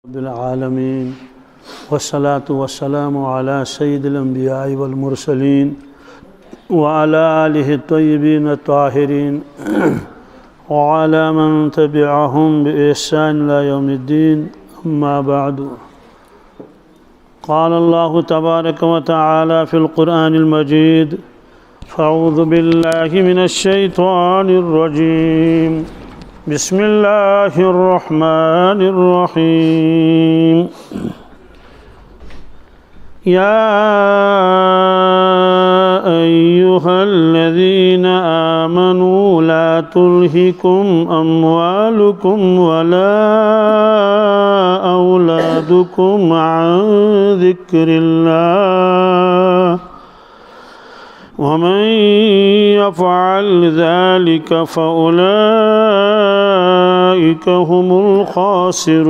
رب العالمين والصلاة والسلام على سيد الأنبياء والمرسلين وعلى آله الطيبين الطاهرين وعلى من تبعهم بإحسان إلى يوم الدين. أما بعد، قال الله تبارك وتعالى في القرآن المجيد: فأعوذ بالله من الشيطان الرجيم، بسم الله الرحمن الرحيم. يا أيها الذين آمنوا لا تلهكم أموالكم ولا أولادكم عن ذكر الله ومن يفعل ذلك فأولئك هم الخاسرون.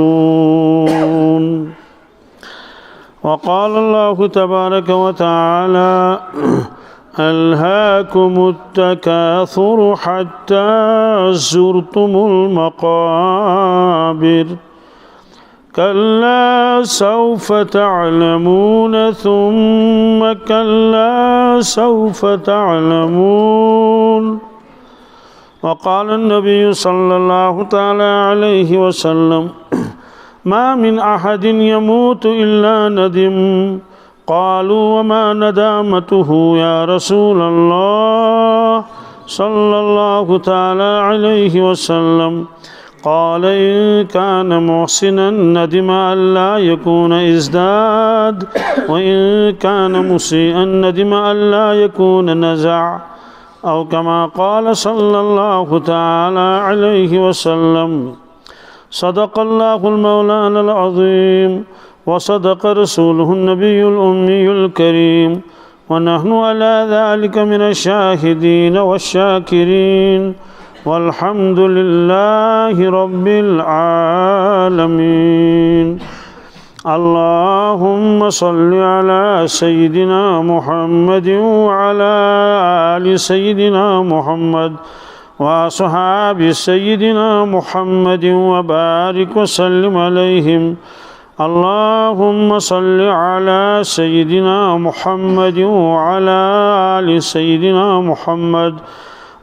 وقال الله تبارك وتعالى: ألهاكم التكاثر حتى زرتم المقابر كلا سوف تعلمون ثم كلا سوف تعلمون. وقال النبي صلى الله تعالى عليه وسلم: ما من أحد يموت إلا ندم. قالوا: وما ندامته يا رسول الله صلى الله تعالى عليه وسلم؟ قال: إن كان محسنا ندم ألا يكون ازداد، وإن كان مسيئا ندم ألا يكون نزع، أو كما قال صلى الله تعالى عليه وسلم. صدق الله المولانا العظيم، وصدق رسوله النبي الأمي الكريم، ونحن على ذلك من الشاهدين والشاكرين، والحمد لله رب العالمين. اللهم صل على سيدنا محمد وعلى آل سيدنا محمد وأصحاب سيدنا محمد وبارك وسلم عليهم. اللهم صل على سيدنا محمد وعلى آل سيدنا محمد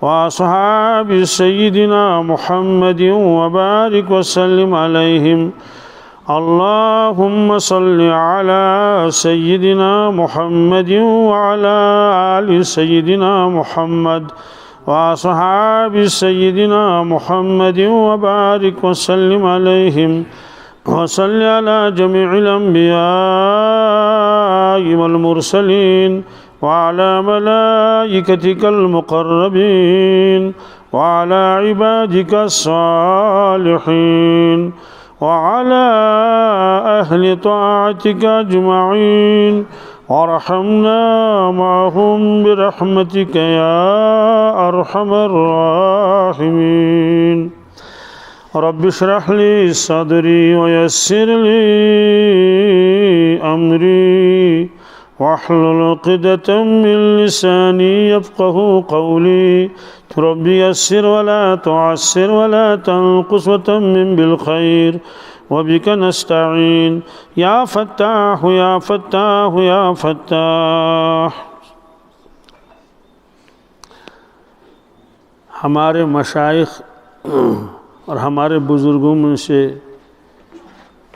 وأصحاب سيدنا محمد وبارك وسلم عليهم. اللهم صل على سيدنا محمد وعلى آل سيدنا محمد وأصحاب سيدنا محمد وبارك وسلم عليهم. وصل على جميع الأنبياء والمرسلين وعلى ملائكتك المقربين وعلى عبادك الصالحين وعلى أهل طاعتك أجمعين، وارحمنا معهم برحمتك يا أرحم الراحمين. رب اشرح لي صدري ويسر لي أمري واحلل عقدة من لساني يفقه قولي. رب يسر ولا تعسر ولا تنقص وتمم بالخير، وبك نستعين يا فتاح يا فتاح يا فتاح. ہمارے مشائخ اور ہمارے بزرگوں میں سے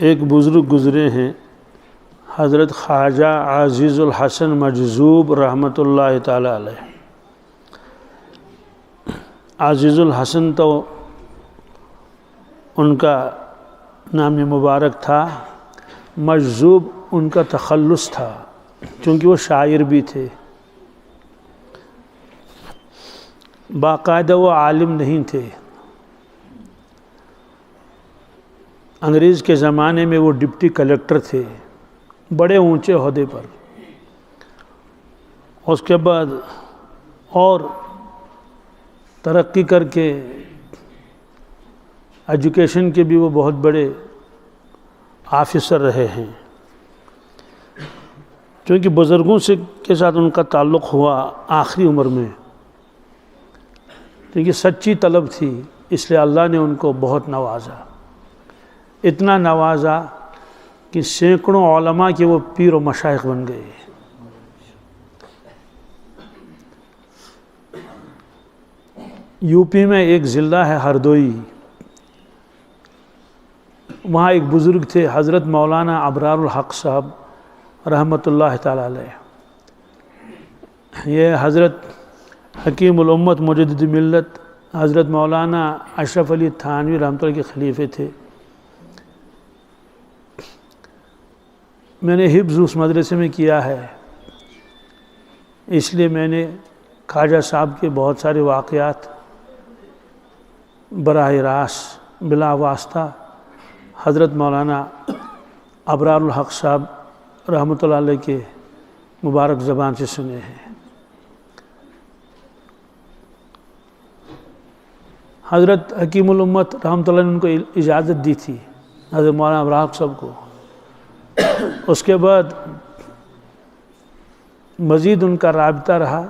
ایک بزرگ گزرے ہیں، حضرت خواجہ عزیز الحسن مجذوب رحمۃ اللہ تعالی علیہ. عزیز الحسن تو ان کا نام مبارک تھا، مجذوب ان کا تخلص تھا، چونکہ وہ شاعر بھی تھے. باقاعدہ وہ عالم نہیں تھے. انگریز کے زمانے میں وہ ڈپٹی کلیکٹر تھے، بڑے اونچے عہدے پر. اس کے بعد اور ترقی کر کے ایجوکیشن کے بھی وہ بہت بڑے آفیسر رہے ہیں. چونکہ بزرگوں کے ساتھ ان کا تعلق ہوا آخری عمر میں، کیونکہ سچی طلب تھی، اس لیے اللہ نے ان کو بہت نوازا، اتنا نوازا کہ سینکڑوں علماء کے وہ پیر و مشائخ بن گئے. یو پی میں ایک ضلع ہے ہردوئی، وہاں ایک بزرگ تھے حضرت مولانا ابرار الحق صاحب رحمۃ اللہ تعالی علیہ. یہ حضرت حکیم الامت مجدد ملت حضرت مولانا اشرف علی تھانوی رحمۃ اللہ کے خلیفے تھے. میں نے حفظ اس مدرسے میں کیا ہے، اس لیے میں نے خواجہ صاحب کے بہت سارے واقعات براہ راست بلا واسطہ حضرت مولانا ابرار الحق صاحب رحمۃ اللہ علیہ کے مبارک زبان سے سنے ہیں. حضرت حکیم الامت رحمۃ اللہ نے ان کو اجازت دی تھی، حضرت مولانا ابرار الحق صاحب کو. اس کے بعد مزید ان کا رابطہ رہا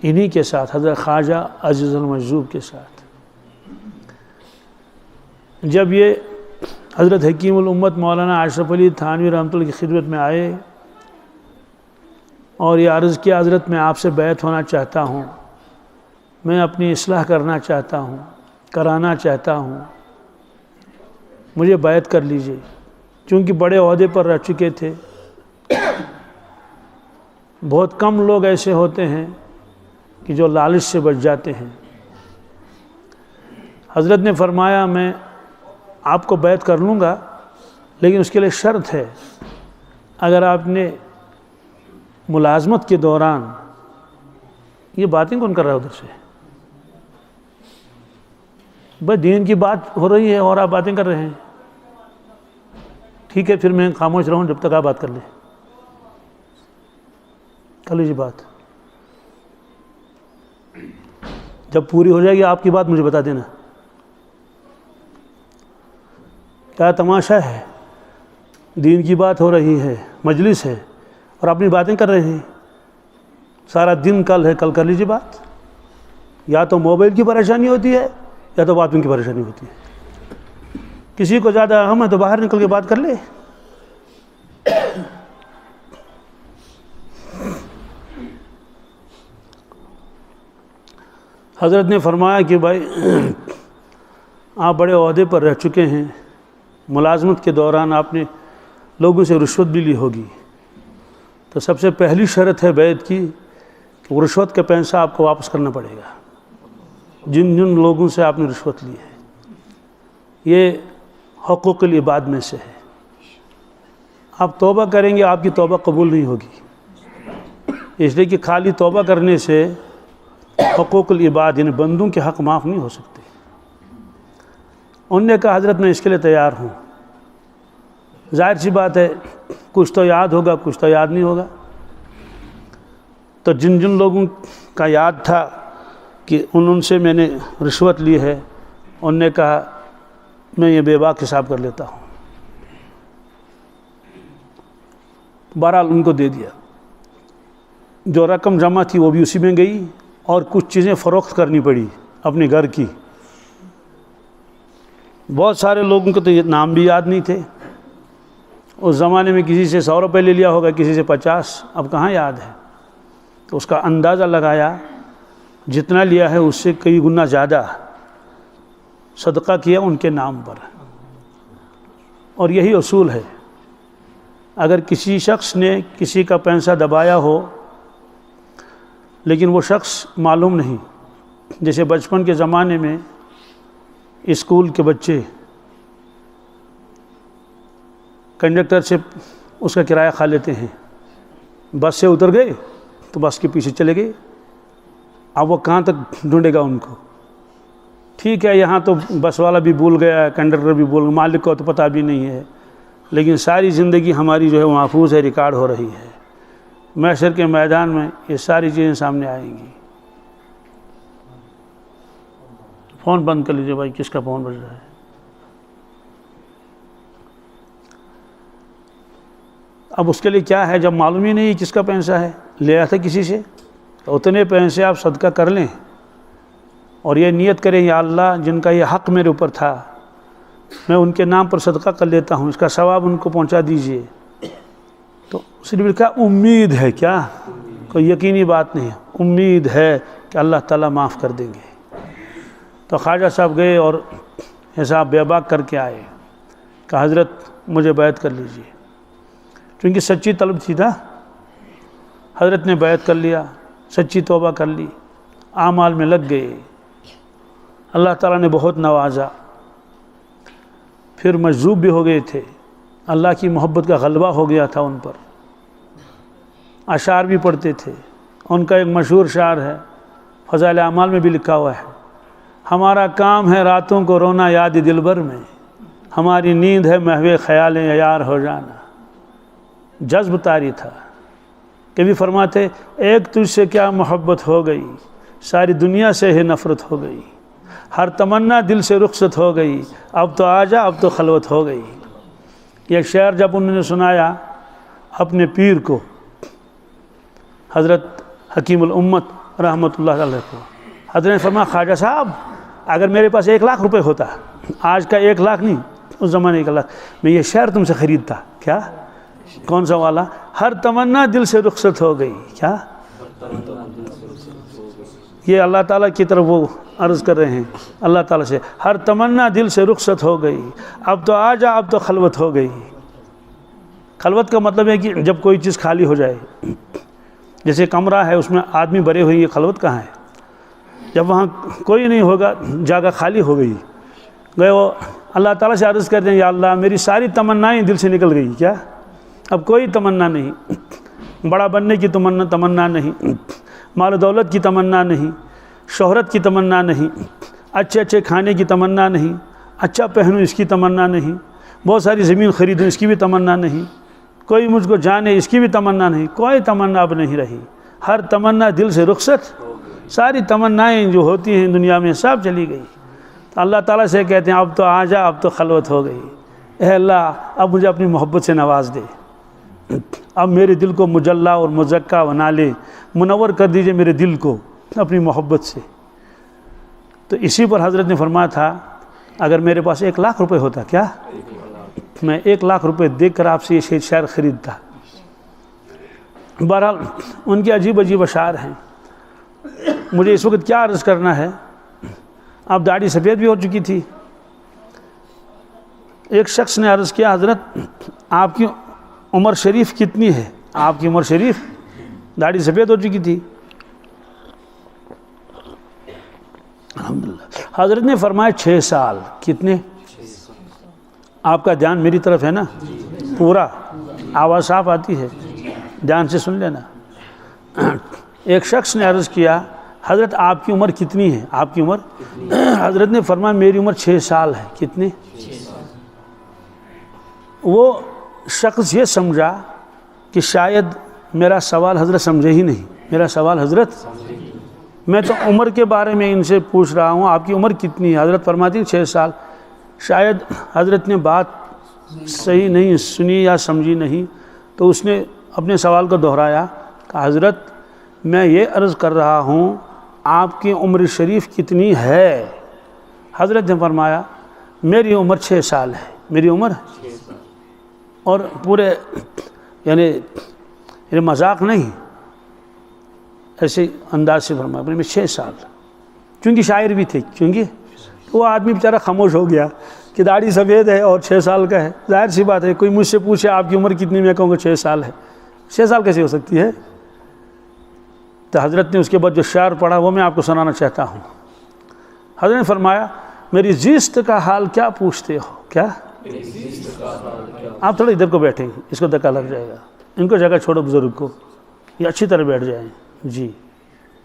انہی کے ساتھ، حضرت خواجہ عزیز المجذوب کے ساتھ. جب یہ حضرت حکیم الامت مولانا اشرف علی تھانوی رحمۃ اللہ کی خدمت میں آئے اور یہ عرض کیا حضرت میں آپ سے بیعت ہونا چاہتا ہوں، میں اپنی اصلاح کرنا چاہتا ہوں، کرانا چاہتا ہوں، مجھے بیعت کر لیجئے. چونکہ بڑے عہدے پر رہ چکے تھے. بہت کم لوگ ایسے ہوتے ہیں کہ جو لالچ سے بچ جاتے ہیں. حضرت نے فرمایا میں آپ کو بیعت کر لوں گا، لیکن اس کے لیے شرط ہے اگر آپ نے ملازمت کے دوران، یہ باتیں کون کر رہا ہے ادھر سے؟ بھائی دین کی بات ہو رہی ہے اور آپ باتیں کر رہے ہیں. ٹھیک ہے پھر میں خاموش رہوں جب تک آپ بات کر لیں. کر لیجیے بات، جب پوری ہو جائے گی آپ کی بات مجھے بتا دینا. کیا تماشا ہے؟ دین کی بات ہو رہی ہے، مجلس ہے اور اپنی باتیں کر رہے ہیں. سارا دن کل ہے، کل کر لیجیے بات. یا تو موبائل کی پریشانی ہوتی ہے یا تو باتوں کی پریشانی ہوتی ہے. کسی کو زیادہ اہم ہے تو باہر نکل کے بات کر لے. حضرت نے فرمایا کہ بھائی آپ بڑے عہدے پر رہ چکے ہیں، ملازمت کے دوران آپ نے لوگوں سے رشوت بھی لی ہوگی، تو سب سے پہلی شرط ہے بیعت کی کہ وہ رشوت کا پیسہ آپ کو واپس کرنا پڑے گا جن جن لوگوں سے آپ نے رشوت لی ہے. یہ حقوق العباد میں سے ہے. آپ توبہ کریں گے آپ کی توبہ قبول نہیں ہوگی، اس لیے کہ خالی توبہ کرنے سے حقوق العباد یعنی بندوں کے حق معاف نہیں ہو سکتے. انہوں نے کہا حضرت میں اس کے لیے تیار ہوں. ظاہر سی بات ہے کچھ تو یاد ہوگا کچھ تو یاد نہیں ہوگا. تو جن جن لوگوں کا یاد تھا کہ ان سے میں نے رشوت لی ہے، انہوں نے کہا میں یہ بے باک حساب کر لیتا ہوں. بہرحال ان کو دے دیا. جو رقم جمع تھی وہ بھی اسی میں گئی اور کچھ چیزیں فروخت کرنی پڑی اپنے گھر کی. بہت سارے لوگوں کو تو یہ نام بھی یاد نہیں تھے. اس زمانے میں کسی سے 100 روپے لے لیا ہوگا، کسی سے 50، اب کہاں یاد ہے. تو اس کا اندازہ لگایا، جتنا لیا ہے اس سے کئی گنا زیادہ صدقہ کیا ان کے نام پر. اور یہی اصول ہے، اگر کسی شخص نے کسی کا پیسہ دبایا ہو لیکن وہ شخص معلوم نہیں، جیسے بچپن کے زمانے میں اسکول کے بچے کنڈکٹر سے اس کا کرایہ کھا لیتے ہیں، بس سے اتر گئے تو بس کے پیچھے چلے گئے. اب وہ کہاں تک ڈھونڈے گا ان کو؟ ٹھیک ہے یہاں تو بس والا بھی بھول گیا، کنڈکٹر بھی بھول گیا، مالک کو تو پتہ بھی نہیں ہے، لیکن ساری زندگی ہماری جو ہے محفوظ ہے، ریکارڈ ہو رہی ہے. محشر کے میدان میں یہ ساری چیزیں سامنے آئیں گی. فون بند کر لیجیے بھائی، کس کا فون بج رہا ہے؟ اب اس کے لیے کیا ہے، جب معلوم ہی نہیں کس کا پیسہ ہے، لیا تھا کسی سے، تو اتنے پیسے آپ صدقہ کر لیں اور یہ نیت کریں یا اللہ جن کا یہ حق میرے اوپر تھا میں ان کے نام پر صدقہ کر لیتا ہوں، اس کا ثواب ان کو پہنچا دیجئے۔ تو اس نے بھی کہا امید ہے، کیا کوئی یقینی بات نہیں ہے، امید ہے کہ اللہ تعالیٰ معاف کر دیں گے۔ تو خواجہ صاحب گئے اور حساب بے باک کر کے آئے کہ حضرت مجھے بیعت کر لیجئے، کیونکہ سچی طلب تھی نا۔ حضرت نے بیعت کر لیا، سچی توبہ کر لی، اعمال میں لگ گئے، اللہ تعالیٰ نے بہت نوازا۔ پھر مجذوب بھی ہو گئے تھے، اللہ کی محبت کا غلبہ ہو گیا تھا ان پر، اشعار بھی پڑھتے تھے۔ ان کا ایک مشہور شعر ہے، فضائل اعمال میں بھی لکھا ہوا ہے، ہمارا کام ہے راتوں کو رونا یاد دلبر میں، ہماری نیند ہے محو خیالیں یار ہو جانا۔ جذب طاری تھا، کبھی فرماتے ایک تجھ سے کیا محبت ہو گئی، ساری دنیا سے ہی نفرت ہو گئی، ہر تمنا دل سے رخصت ہو گئی، اب تو آجا اب تو خلوت ہو گئی۔ یہ شعر جب انہوں نے سنایا اپنے پیر کو، حضرت حکیم الامت رحمۃ اللہ علیہ کو، حضرت نے فرمایا خواجہ صاحب اگر میرے پاس 1,00,000 روپے ہوتا، آج کا 1,00,000 نہیں، اس زمانے 1,00,000، میں یہ شعر تم سے خریدتا۔ کیا؟ کون سا والا؟ ہر تمنا دل سے رخصت ہو گئی۔ کیا؟ یہ اللہ تعالیٰ کی طرف وہ عرض کر رہے ہیں اللہ تعالیٰ سے، ہر تمنا دل سے رخصت ہو گئی، اب تو آجا اب تو خلوت ہو گئی۔ خلوت کا مطلب ہے کہ جب کوئی چیز خالی ہو جائے، جیسے کمرہ ہے اس میں آدمی بھرے ہوئے، یہ خلوت کہاں ہے؟ جب وہاں کوئی نہیں ہوگا، جگہ خالی ہو گئی، گئے وہ اللہ تعالیٰ سے عرض کرتے ہیں یا اللہ میری ساری تمنائیں دل سے نکل گئی، کیا اب کوئی تمنا نہیں، بڑا بننے کی تمنا نہیں، مال و دولت کی تمنا نہیں، شہرت کی تمنا نہیں، اچھے اچھے کھانے کی تمنا نہیں، اچھا پہنوں اس کی تمنا نہیں، بہت ساری زمین خریدوں اس کی بھی تمنا نہیں، کوئی مجھ کو جانے اس کی بھی تمنا نہیں، کوئی تمنا اب نہیں رہی، ہر تمنا دل سے رخصت، ساری تمنائیں جو ہوتی ہیں دنیا میں سب چلی گئی۔ تو اللہ تعالیٰ سے کہتے ہیں اب تو آجا اب تو خلوت ہو گئی، اے اللہ اب مجھے اپنی محبت سے نواز دے، اب میرے دل کو مجلہ اور مزکہ بنا لے، منور کر دیجئے میرے دل کو اپنی محبت سے۔ تو اسی پر حضرت نے فرمایا تھا اگر میرے پاس 1,00,000 روپے ہوتا، کیا میں 1,00,000 روپے دے کر آپ سے یہ شعر خریدتا۔ بہرحال ان کے عجیب عجیب اشعار ہیں۔ مجھے اس وقت کیا عرض کرنا ہے، اب داڑھی سفید بھی ہو چکی تھی۔ ایک شخص نے عرض کیا حضرت آپ کی عمر شریف کتنی ہے؟ آپ کی عمر شریف، داڑھی سفید ہو چکی تھی۔ الحمدللہ حضرت نے فرمایا 6 سال۔ کتنے؟ آپ کا دھیان میری طرف ہے نا پورا، آواز صاف آتی ہے، دھیان سے سن لینا۔ ایک شخص نے عرض کیا حضرت آپ کی عمر کتنی ہے؟ آپ کی عمر؟ حضرت نے فرمایا میری عمر 6 سال ہے۔ کتنے؟ وہ شخص یہ سمجھا کہ شاید میرا سوال حضرت سمجھے ہی نہیں، میرا سوال حضرت میں تو عمر کے بارے میں ان سے پوچھ رہا ہوں، آپ کی عمر کتنی ہے؟ حضرت فرماتی ہیں 6 سال۔ شاید حضرت نے بات صحیح نہیں سنی یا سمجھی نہیں، تو اس نے اپنے سوال کو دہرایا کہ حضرت میں یہ عرض کر رہا ہوں آپ کی عمر شریف کتنی ہے؟ حضرت نے فرمایا میری عمر 6 سال ہے، میری عمر 6 سال۔ اور پورے یعنی مذاق نہیں، ایسے انداز سے فرمایا میں 6 سال، چونکہ شاعر بھی تھے، کیونکہ وہ آدمی بیچارہ خاموش ہو گیا کہ داڑھی سفید ہے اور 6 سال کا ہے۔ ظاہر سی بات ہے کوئی مجھ سے پوچھے آپ کی عمر کتنی، میں کہوں گا 6 سال ہے، 6 سال کیسے ہو سکتی ہے؟ تو حضرت نے اس کے بعد جو شعر پڑھا وہ میں آپ کو سنانا چاہتا ہوں۔ حضرت نے فرمایا میری زیست کا حال کیا پوچھتے ہو؟ کیا؟ آپ تھوڑا ادھر کو بیٹھیں، اس کو دھکا لگ جائے گا، ان کو جگہ چھوڑو، بزرگ کو یہ اچھی طرح بیٹھ جائیں جی،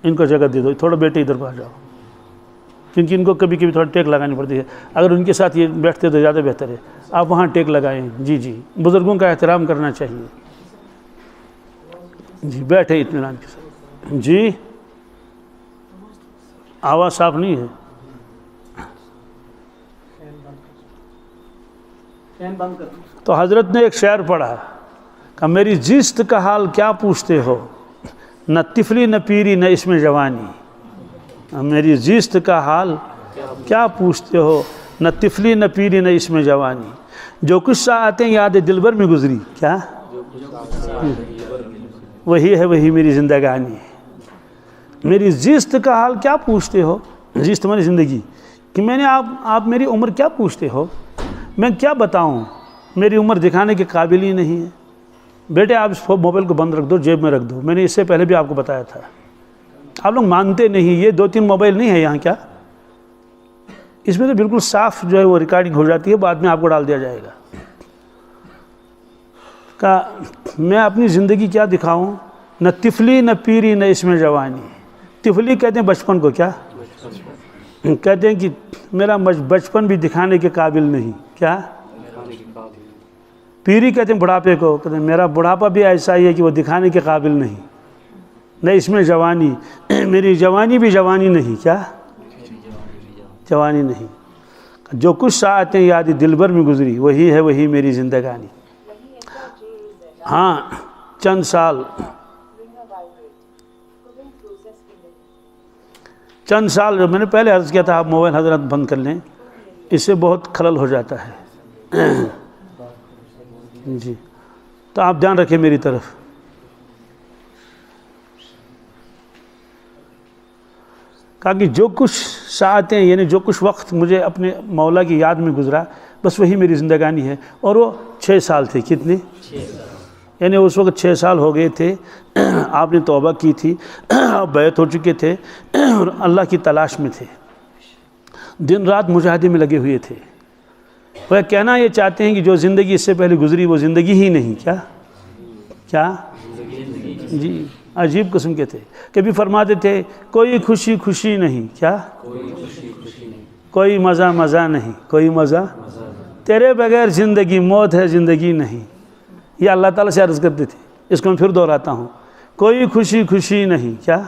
ان کو جگہ دے دو، تھوڑا بیٹے ادھر پہ آ جاؤ، کیونکہ ان کو کبھی کبھی تھوڑا ٹیک لگانی پڑتی ہے، اگر ان کے ساتھ یہ بیٹھتے تو زیادہ بہتر ہے، آپ وہاں ٹیک لگائیں۔ جی جی بزرگوں کا احترام کرنا چاہیے جی، بیٹھے اطمینان کے ساتھ جی۔ آواز صاف نہیں ہے، تو حضرت نے ایک شعر پڑھا کہ میری زیست کا حال کیا پوچھتے ہو، نہ طفلی نہ پیری نہ اس میں جوانی، میری زیست کا حال کیا پوچھتے ہو، نہ طفلی نہ پیری نہ اس میں جوانی، جو کچھ ساعتیں یاد دلبر میں گزری، کیا وہی ہے وہی میری زندگانی ہے۔ میری زیست کا حال کیا پوچھتے ہو، زیست ہماری زندگی کہ میں نے آپ میری عمر کیا پوچھتے ہو، میں کیا بتاؤں، میری عمر دکھانے کے قابل ہی نہیں ہے۔ بیٹے آپ اس موبائل کو بند رکھ دو، جیب میں رکھ دو، میں نے اس سے پہلے بھی آپ کو بتایا تھا، آپ لوگ مانتے نہیں۔ یہ 2-3 موبائل نہیں ہے یہاں، کیا اس میں تو بالکل صاف جو ہے وہ ریکارڈنگ ہو جاتی ہے، بعد میں آپ کو ڈال دیا جائے گا۔ کہ میں اپنی زندگی کیا دکھاؤں، نہ طفلی نہ پیری نہ اس میں جوانی۔ طفلی کہتے ہیں بچپن کو، کیا کہتے ہیں کہ میرا بچپن بھی دکھانے کے قابل نہیں، کیا پیری کہتے ہیں بڑھاپے کو، کہتے ہیں میرا بڑھاپا بھی ایسا ہی ہے کہ وہ دکھانے کے قابل نہیں، نہ اس میں جوانی، میری جوانی بھی جوانی نہیں، کیا جوانی نہیں۔ جو کچھ ساعتیں یاد دلبر میں گزری، وہی ہے وہی میری زندگانی۔ ہاں چند سال میں نے پہلے عرض کیا تھا، آپ موبائل حضرت بند کر لیں، اس سے بہت خلل ہو جاتا ہے جی، تو آپ دھیان رکھیں میری طرف۔ کہا کہ جو کچھ ساعتیں یعنی جو کچھ وقت مجھے اپنے مولا کی یاد میں گزرا، بس وہی میری زندگانی ہے۔ اور وہ 6 سال تھے، کتنے؟ یعنی اس وقت 6 سال ہو گئے تھے، آپ نے توبہ کی تھی، آپ بیعت ہو چکے تھے اور اللہ کی تلاش میں تھے، دن رات مجاہدے میں لگے ہوئے تھے۔ وہ کہنا یہ چاہتے ہیں کہ جو زندگی اس سے پہلے گزری وہ زندگی ہی نہیں، کیا جی عجیب قسم کے تھے۔ کبھی فرماتے تھے کوئی خوشی خوشی نہیں، کیا کوئی مزہ مزہ نہیں، کوئی مزہ تیرے بغیر زندگی موت ہے، زندگی نہیں۔ یہ اللہ تعالیٰ سے عرض کرتے تھے، اس کو میں پھر دہراتا ہوں، کوئی خوشی خوشی نہیں، کیا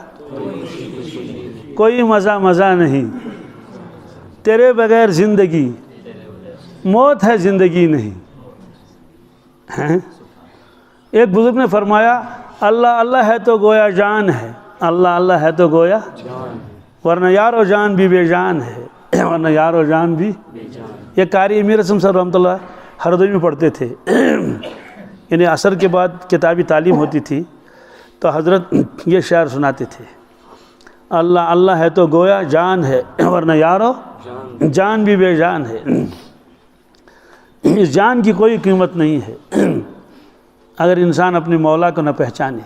کوئی مزہ مزہ نہیں، تیرے بغیر زندگی موت ہے، زندگی نہیں۔ ایک بزرگ نے فرمایا اللہ اللہ ہے تو گویا جان ہے، اللہ اللہ ہے تو گویا ورنہ یار و جان بھی بے جان ہے، ورنہ یار و جان بھی۔ یہ قاری امیر اعظم صاحب رحمۃ اللہ ہردوئی میں پڑھتے تھے، یعنی عصر کے بعد کتابی تعلیم ہوتی تھی تو حضرت یہ شعر سناتے تھے، اللہ اللہ ہے تو گویا جان ہے، ورنہ یار و جان بھی بے جان ہے۔ اس جان کی کوئی قیمت نہیں ہے اگر انسان اپنے مولا کو نہ پہچانے،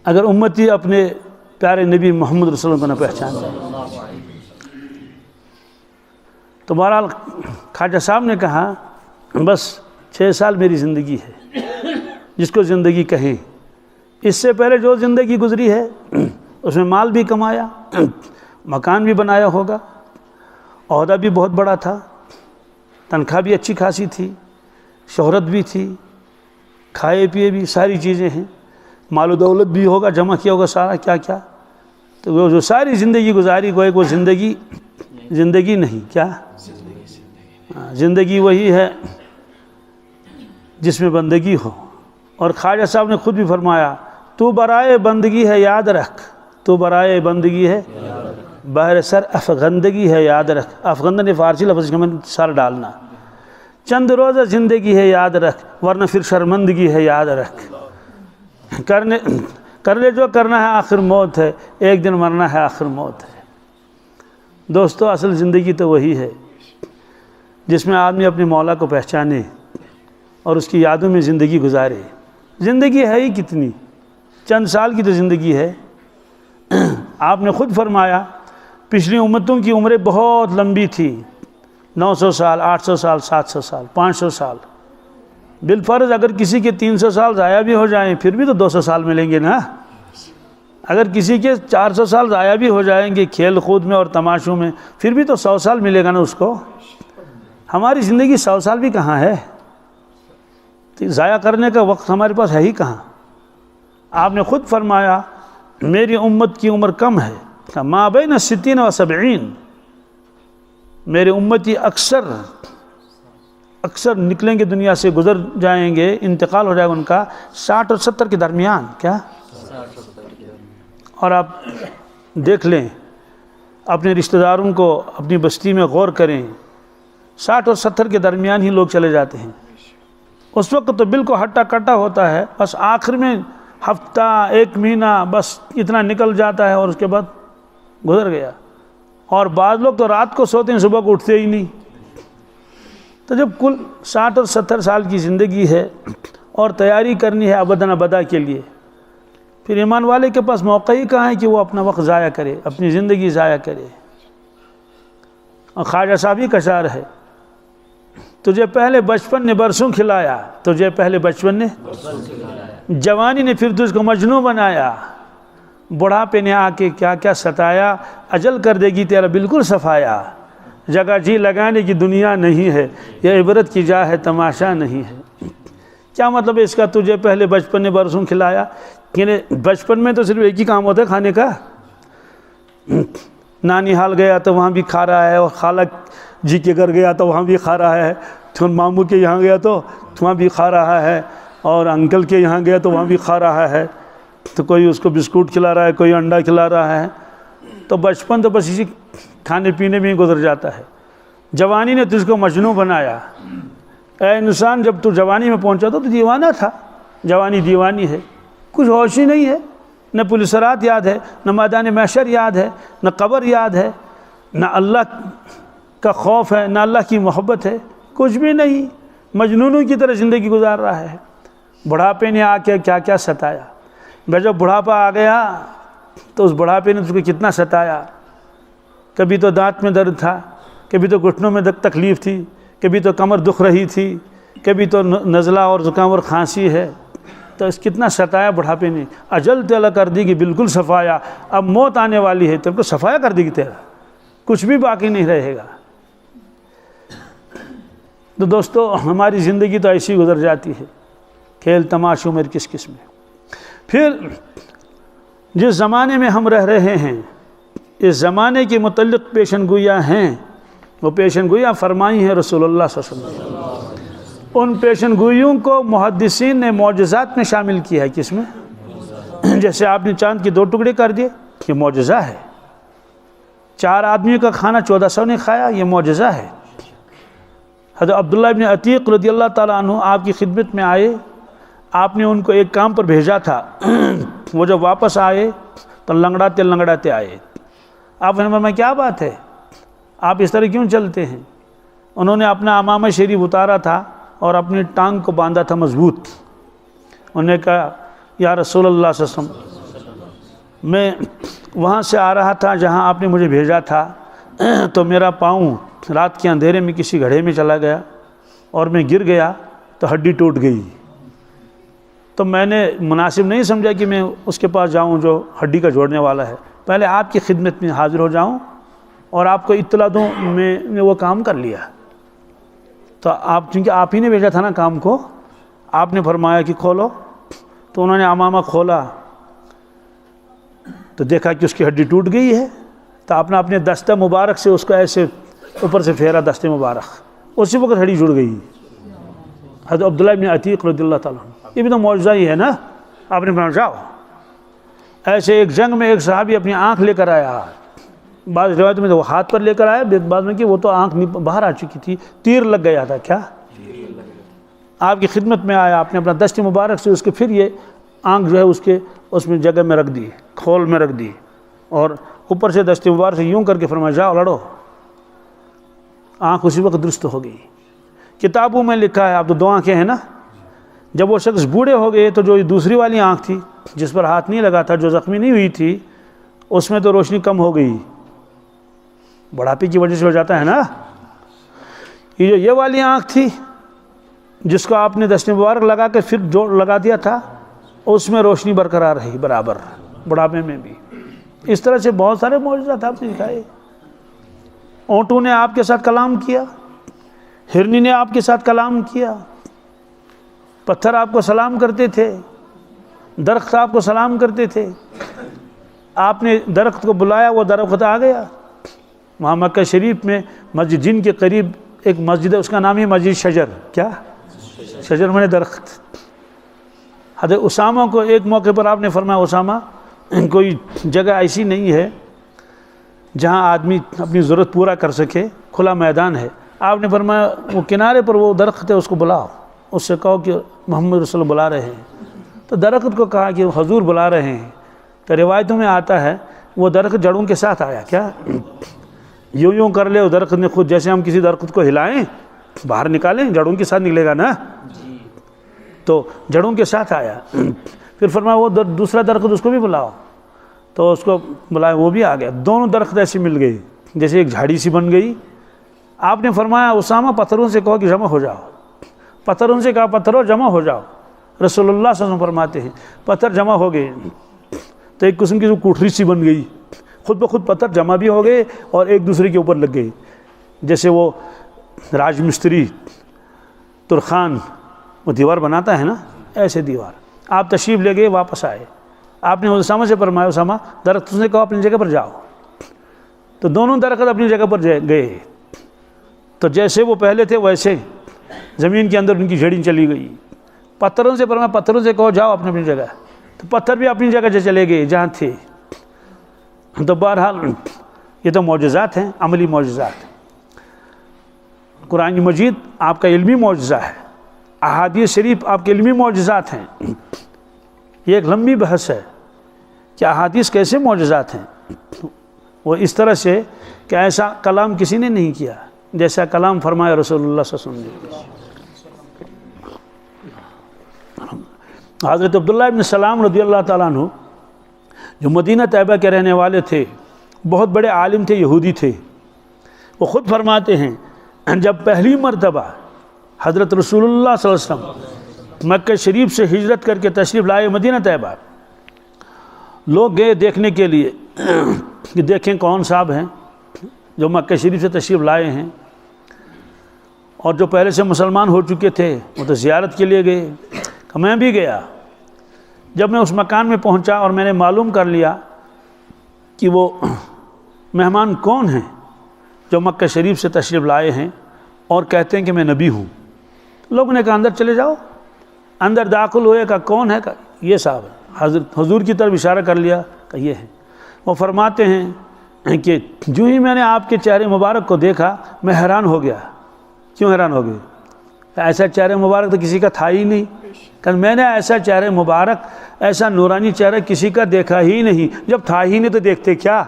اگر امتی اپنے پیارے نبی محمد رسول اللہ کو نہ پہچانے۔ تو بہرحال خواجہ صاحب نے کہا بس 6 سال میری زندگی ہے، جس کو زندگی کہیں۔ اس سے پہلے جو زندگی گزری ہے اس میں مال بھی کمایا، مکان بھی بنایا ہوگا، عہدہ بھی بہت بڑا تھا، تنخواہ بھی اچھی خاصی تھی، شہرت بھی تھی، کھائے پیے بھی ساری چیزیں ہیں، مال و دولت بھی ہوگا، جمع کیا ہوگا سارا کیا کیا۔ تو وہ جو ساری زندگی گزاری کو ایک وہ زندگی نہیں، کیا زندگی وہی ہے جس میں بندگی ہو۔ اور خواجہ صاحب نے خود بھی فرمایا تو برائے بندگی ہے یاد رکھ، تو برائے بندگی ہے بہر سر افغندگی ہے یاد رکھ۔ افغندن فارسی لفظ کا میں سر ڈالنا، چند روزہ زندگی ہے یاد رکھ، ورنہ پھر شرمندگی ہے یاد رکھ۔ کرنے جو کرنا ہے آخر موت ہے، ایک دن مرنا ہے آخر موت ہے۔ دوستو اصل زندگی تو وہی ہے جس میں آدمی اپنے مولا کو پہچانے اور اس کی یادوں میں زندگی گزارے۔ زندگی ہے ہی کتنی، چند سال کی تو زندگی ہے۔ آپ نے خود فرمایا پچھلی امتوں کی عمریں بہت لمبی تھی، 900 سال، 800 سال، 700 سال، 500 سال۔ بالفرض اگر کسی کے 300 سال ضائع بھی ہو جائیں پھر بھی تو 200 سال ملیں گے نا۔ اگر کسی کے 400 سال ضائع بھی ہو جائیں گے کھیل کود میں اور تماشوں میں پھر بھی تو 100 سال ملے گا نا اس کو۔ ہماری زندگی 100 سال بھی کہاں ہے، ضائع کرنے کا وقت ہمارے پاس ہے ہی کہاں۔ آپ نے خود فرمایا میری امت کی عمر کم ہے، ما بین 60 و 70، میرے امتی اکثر نکلیں گے دنیا سے، گزر جائیں گے، انتقال ہو جائے گا ان کا 60 اور 70 کے درمیان، کیا؟ اور آپ دیکھ لیں اپنے رشتہ داروں کو اپنی بستی میں غور کریں، 60 اور 70 کے درمیان ہی لوگ چلے جاتے ہیں۔ اس وقت تو بالکل ہٹا کٹا ہوتا ہے، بس آخر میں ہفتہ 1 مہینہ بس اتنا نکل جاتا ہے اور اس کے بعد گزر گیا۔ اور بعض لوگ تو رات کو سوتے ہیں، صبح کو اٹھتے ہی نہیں۔ تو جب کل 60 اور 70 سال کی زندگی ہے اور تیاری کرنی ہے ابداً ابدا کے لیے، پھر ایمان والے کے پاس موقع ہی کہاں ہے کہ وہ اپنا وقت ضائع کرے، اپنی زندگی ضائع کرے۔ اور خواجہ صاحب ہی کشار ہے، تجھے پہلے بچپن نے برسوں کھلایا، تجھے پہلے بچپن نے جوانی نے پھر تجھ کو مجنوں بنایا، بڑھاپے نے آ کے کیا کیا ستایا، اجل کر دے گی تیرا بالکل صفایا، جگہ جی لگانے کی دنیا نہیں ہے، یہ عبرت کی جا ہے تماشا نہیں ہے۔ کیا مطلب ہے اس کا، تجھے پہلے بچپن نے برسوں کھلایا؟ یعنی بچپن میں تو صرف ایک ہی کام ہوتا ہے کھانے کا، نانی حال گیا تو وہاں بھی کھا رہا ہے، اور خالہ جی کے گھر گیا تو وہاں بھی کھا رہا ہے، تو ماموں کے یہاں گیا تو وہاں بھی کھا رہا ہے، اور انکل کے یہاں گیا تو وہاں بھی کھا رہا ہے، تو کوئی اس کو بسکوٹ کھلا رہا ہے، کوئی انڈا کھلا رہا ہے۔ تو بچپن تو بس اسی کھانے پینے میں ہی گزر جاتا ہے۔ جوانی نے تجھ کو مجنوں بنایا۔ اے انسان، جب تو جوانی میں پہنچا تو دیوانہ تھا، جوانی دیوانی ہے، کچھ ہوش ہی نہیں ہے، نہ پولیس رات یاد ہے، نہ میدان محشر یاد ہے، نہ قبر یاد ہے، نہ اللہ کا خوف ہے، نہ اللہ کی محبت ہے، کچھ بھی نہیں، مجنونوں کی طرح زندگی گزار رہا ہے۔ بڑھاپے نے آ کے کیا کیا ستایا۔ جب بڑھاپا آ گیا تو اس بڑھاپے نے تجھ کو کتنا ستایا۔ کبھی تو دانت میں درد تھا، کبھی تو گھٹنوں میں تکلیف تھی، کبھی تو کمر دکھ رہی تھی، کبھی تو نزلہ اور زکام اور کھانسی ہے، تو اس کتنا ستایا بڑھاپے نے۔ اجل تیلا کر دی گی بالکل صفایا، اب موت آنے والی ہے تب کو صفایا کر دی گی، تیرا کچھ بھی باقی نہیں رہے گا۔ تو دوستو، ہماری زندگی تو ایسی گزر جاتی ہے، کھیل تماشوں میں کس کس میں۔ پھر جس زمانے میں ہم رہ رہے ہیں، اس زمانے کے متعلق پیشن گویاں ہیں، وہ پیشن گویاں فرمائی ہیں رسول اللہ صلی اللہ علیہ وسلم۔ ان پیشن گوئیوں کو محدثین نے معجزات میں شامل کیا ہے۔ کس میں؟ جیسے آپ نے چاند کے 2 ٹکڑے کر دیے، یہ معجزہ ہے۔ 4 آدمیوں کا کھانا 1400 نے کھایا، یہ معجزہ ہے۔ حضرت عبداللہ ابن عتیق رضی اللہ تعالیٰ عنہ آپ کی خدمت میں آئے، آپ نے ان کو ایک کام پر بھیجا تھا، وہ جب واپس آئے تو لنگڑاتے لنگڑاتے آئے۔ آپ نے فرمایا کیا بات ہے، آپ اس طرح کیوں چلتے ہیں؟ انہوں نے اپنا امامہ شریف اتارا تھا اور اپنی ٹانگ کو باندھا تھا مضبوط۔ انہوں نے کہا یا رسول اللہ صلی اللہ علیہ وسلم، میں وہاں سے آ رہا تھا جہاں آپ نے مجھے بھیجا تھا، تو میرا پاؤں رات کے اندھیرے میں کسی گڑھے میں چلا گیا اور میں گر گیا تو ہڈی ٹوٹ گئی۔ تو میں نے مناسب نہیں سمجھا کہ میں اس کے پاس جاؤں جو ہڈی کا جوڑنے والا ہے، پہلے آپ کی خدمت میں حاضر ہو جاؤں اور آپ کو اطلاع دوں۔ میں نے وہ کام کر لیا۔ تو آپ، چونکہ آپ ہی نے بھیجا تھا نا کام کو، آپ نے فرمایا کہ کھولو، تو انہوں نے امامہ کھولا تو دیکھا کہ اس کی ہڈی ٹوٹ گئی ہے۔ تو آپ نے اپنے دستہ مبارک سے اس کو ایسے اوپر سے پھیرا، دستے مبارک، اسی وقت ہڈی جڑ گئی۔ حضرت عبداللہ ابن عتیق رضی اللہ تعالیٰ عنہ، یہ بھی تو معجزہ ہی ہے نا۔ آپ نے فرمایا جاؤ۔ ایسے ایک جنگ میں ایک صحابی اپنی آنکھ لے کر آیا، بعض روایتوں میں تو وہ ہاتھ پر لے کر آیا، بعض میں کہ وہ تو آنکھ باہر آ چکی تھی، تیر لگ گیا تھا۔ کیا؟ آپ کی خدمت میں آیا، آپ نے اپنا دست مبارک سے اس کے پھر یہ آنکھ جو ہے اس میں جگہ میں رکھ دی، کھول میں رکھ دی، اور اوپر سے دست مبارک سے یوں کر کے فرمایا جاؤ لڑو۔ آنکھ اسی وقت درست ہو گئی۔ کتابوں میں لکھا ہے، اب تو 2 آنکھیں ہیں نا، جب وہ شخص بوڑھے ہو گئے تو جو دوسری والی آنکھ تھی جس پر ہاتھ نہیں لگا تھا، جو زخمی نہیں ہوئی تھی، اس میں تو روشنی کم ہو گئی، بڑھاپے کی وجہ سے ہو جاتا ہے نا۔ یہ والی آنکھ تھی جس کو آپ نے دست مبارک لگا کے پھر جو لگا دیا تھا، اس میں روشنی برقرار رہی برابر، بڑھاپے میں بھی۔ اس طرح سے بہت سارے معجزات آپ نے دکھائے۔ اونٹوں نے آپ کے ساتھ کلام کیا، ہرنی نے آپ کے ساتھ کلام کیا، پتھر آپ کو سلام کرتے تھے، درخت آپ کو سلام کرتے تھے۔ آپ نے درخت کو بلایا، وہ درخت آ گیا۔ وہاں مکہ شریف میں مسجد جن کے قریب ایک مسجد ہے، اس کا نام ہے مسجد شجر۔ کیا؟ شجر میں درخت۔ حضرت اسامہ کو ایک موقع پر آپ نے فرمایا، اسامہ کوئی جگہ ایسی نہیں ہے جہاں آدمی اپنی ضرورت پورا کر سکے، کھلا میدان ہے۔ آپ نے فرمایا وہ کنارے پر وہ درخت ہے اس کو بلاؤ، اس سے کہو کہ محمد رسول اللہ بلا رہے ہیں۔ تو درخت کو کہا کہ حضور بلا رہے ہیں، تو روایتوں میں آتا ہے وہ درخت جڑوں کے ساتھ آیا، کیا یوں کر لے، وہ درخت نے خود، جیسے ہم کسی درخت کو ہلائیں باہر نکالیں، جڑوں کے ساتھ نکلے گا نا، تو جڑوں کے ساتھ آیا۔ پھر فرمایا وہ دوسرا درخت اس کو بھی بلاؤ، تو اس کو بلایا، وہ بھی آ گیا۔ دونوں درخت ایسی مل گئی جیسے ایک جھاڑی سی بن گئی۔ آپ نے فرمایا اسامہ پتھروں سے کہو کہ جمع ہو جاؤ، پتھروں سے کہا پتھروں جمع ہو جاؤ۔ رسول اللہ صلی اللہ علیہ وسلم فرماتے ہیں پتھر جمع ہو گئے تو ایک قسم کی جو کوٹھری سی بن گئی، خود بخود پتھر جمع بھی ہو گئے اور ایک دوسرے کے اوپر لگ گئے، جیسے وہ راج مستری ترخان وہ دیوار بناتا ہے نا، ایسے دیوار۔ آپ تشریف لے گئے، واپس آئے، آپ نے اسامہ سے فرمایا اسامہ درخت سے کہو اپنی جگہ پر جاؤ، تو دونوں درخت اپنی جگہ پر گئے، تو جیسے وہ پہلے تھے ویسے زمین کے اندر ان کی جڑیں چلی گئی۔ پتھروں سے فرمایا پتھروں سے کہو جاؤ اپنی جگہ، تو پتھر بھی اپنی جگہ چلے گئے جہاں تھے۔ تو بہرحال یہ تو معجزات ہیں، عملی معجزات۔ قرآن مجید آپ کا علمی معجزہ ہے، احادیث شریف آپ کے علمی معجزات ہیں۔ یہ ایک لمبی بحث ہے کہ احادیث کیسے معجزات ہیں۔ وہ اس طرح سے کہ ایسا کلام کسی نے نہیں کیا جیسا کلام فرمایا رسول اللہ صلی اللہ علیہ وسلم نے۔ حضرت عبداللہ ابن سلام رضی اللہ تعالیٰ عنہ جو مدینہ طیبہ کے رہنے والے تھے، بہت بڑے عالم تھے، یہودی تھے، وہ خود فرماتے ہیں جب پہلی مرتبہ حضرت رسول اللہ صلی اللہ علیہ وسلم مکہ شریف سے ہجرت کر کے تشریف لائے مدینہ طیبہ، لوگ گئے دیکھنے کے لیے کہ دیکھیں کون صاحب ہیں جو مکہ شریف سے تشریف لائے ہیں، اور جو پہلے سے مسلمان ہو چکے تھے وہ تو زیارت کے لیے گئے۔ کہ میں بھی گیا، جب میں اس مکان میں پہنچا اور میں نے معلوم کر لیا کہ وہ مہمان کون ہیں جو مکہ شریف سے تشریف لائے ہیں اور کہتے ہیں کہ میں نبی ہوں، لوگوں نے کہا اندر چلے جاؤ۔ اندر داخل ہوئے، کہا کون ہے؟ کہا یہ صاحب ہے۔ حضرت حضور کی طرف اشارہ کر لیا کہ یہ ہے۔ وہ فرماتے ہیں کہ جو ہی میں نے آپ کے چہرے مبارک کو دیکھا میں حیران ہو گیا۔ کیوں حیران ہو گئے؟ ایسا چہرے مبارک تو کسی کا تھا ہی نہیں، کہ میں نے ایسا چہرے مبارک، ایسا نورانی چہرہ کسی کا دیکھا ہی نہیں۔ جب تھا ہی نہیں تو دیکھتے کیا؟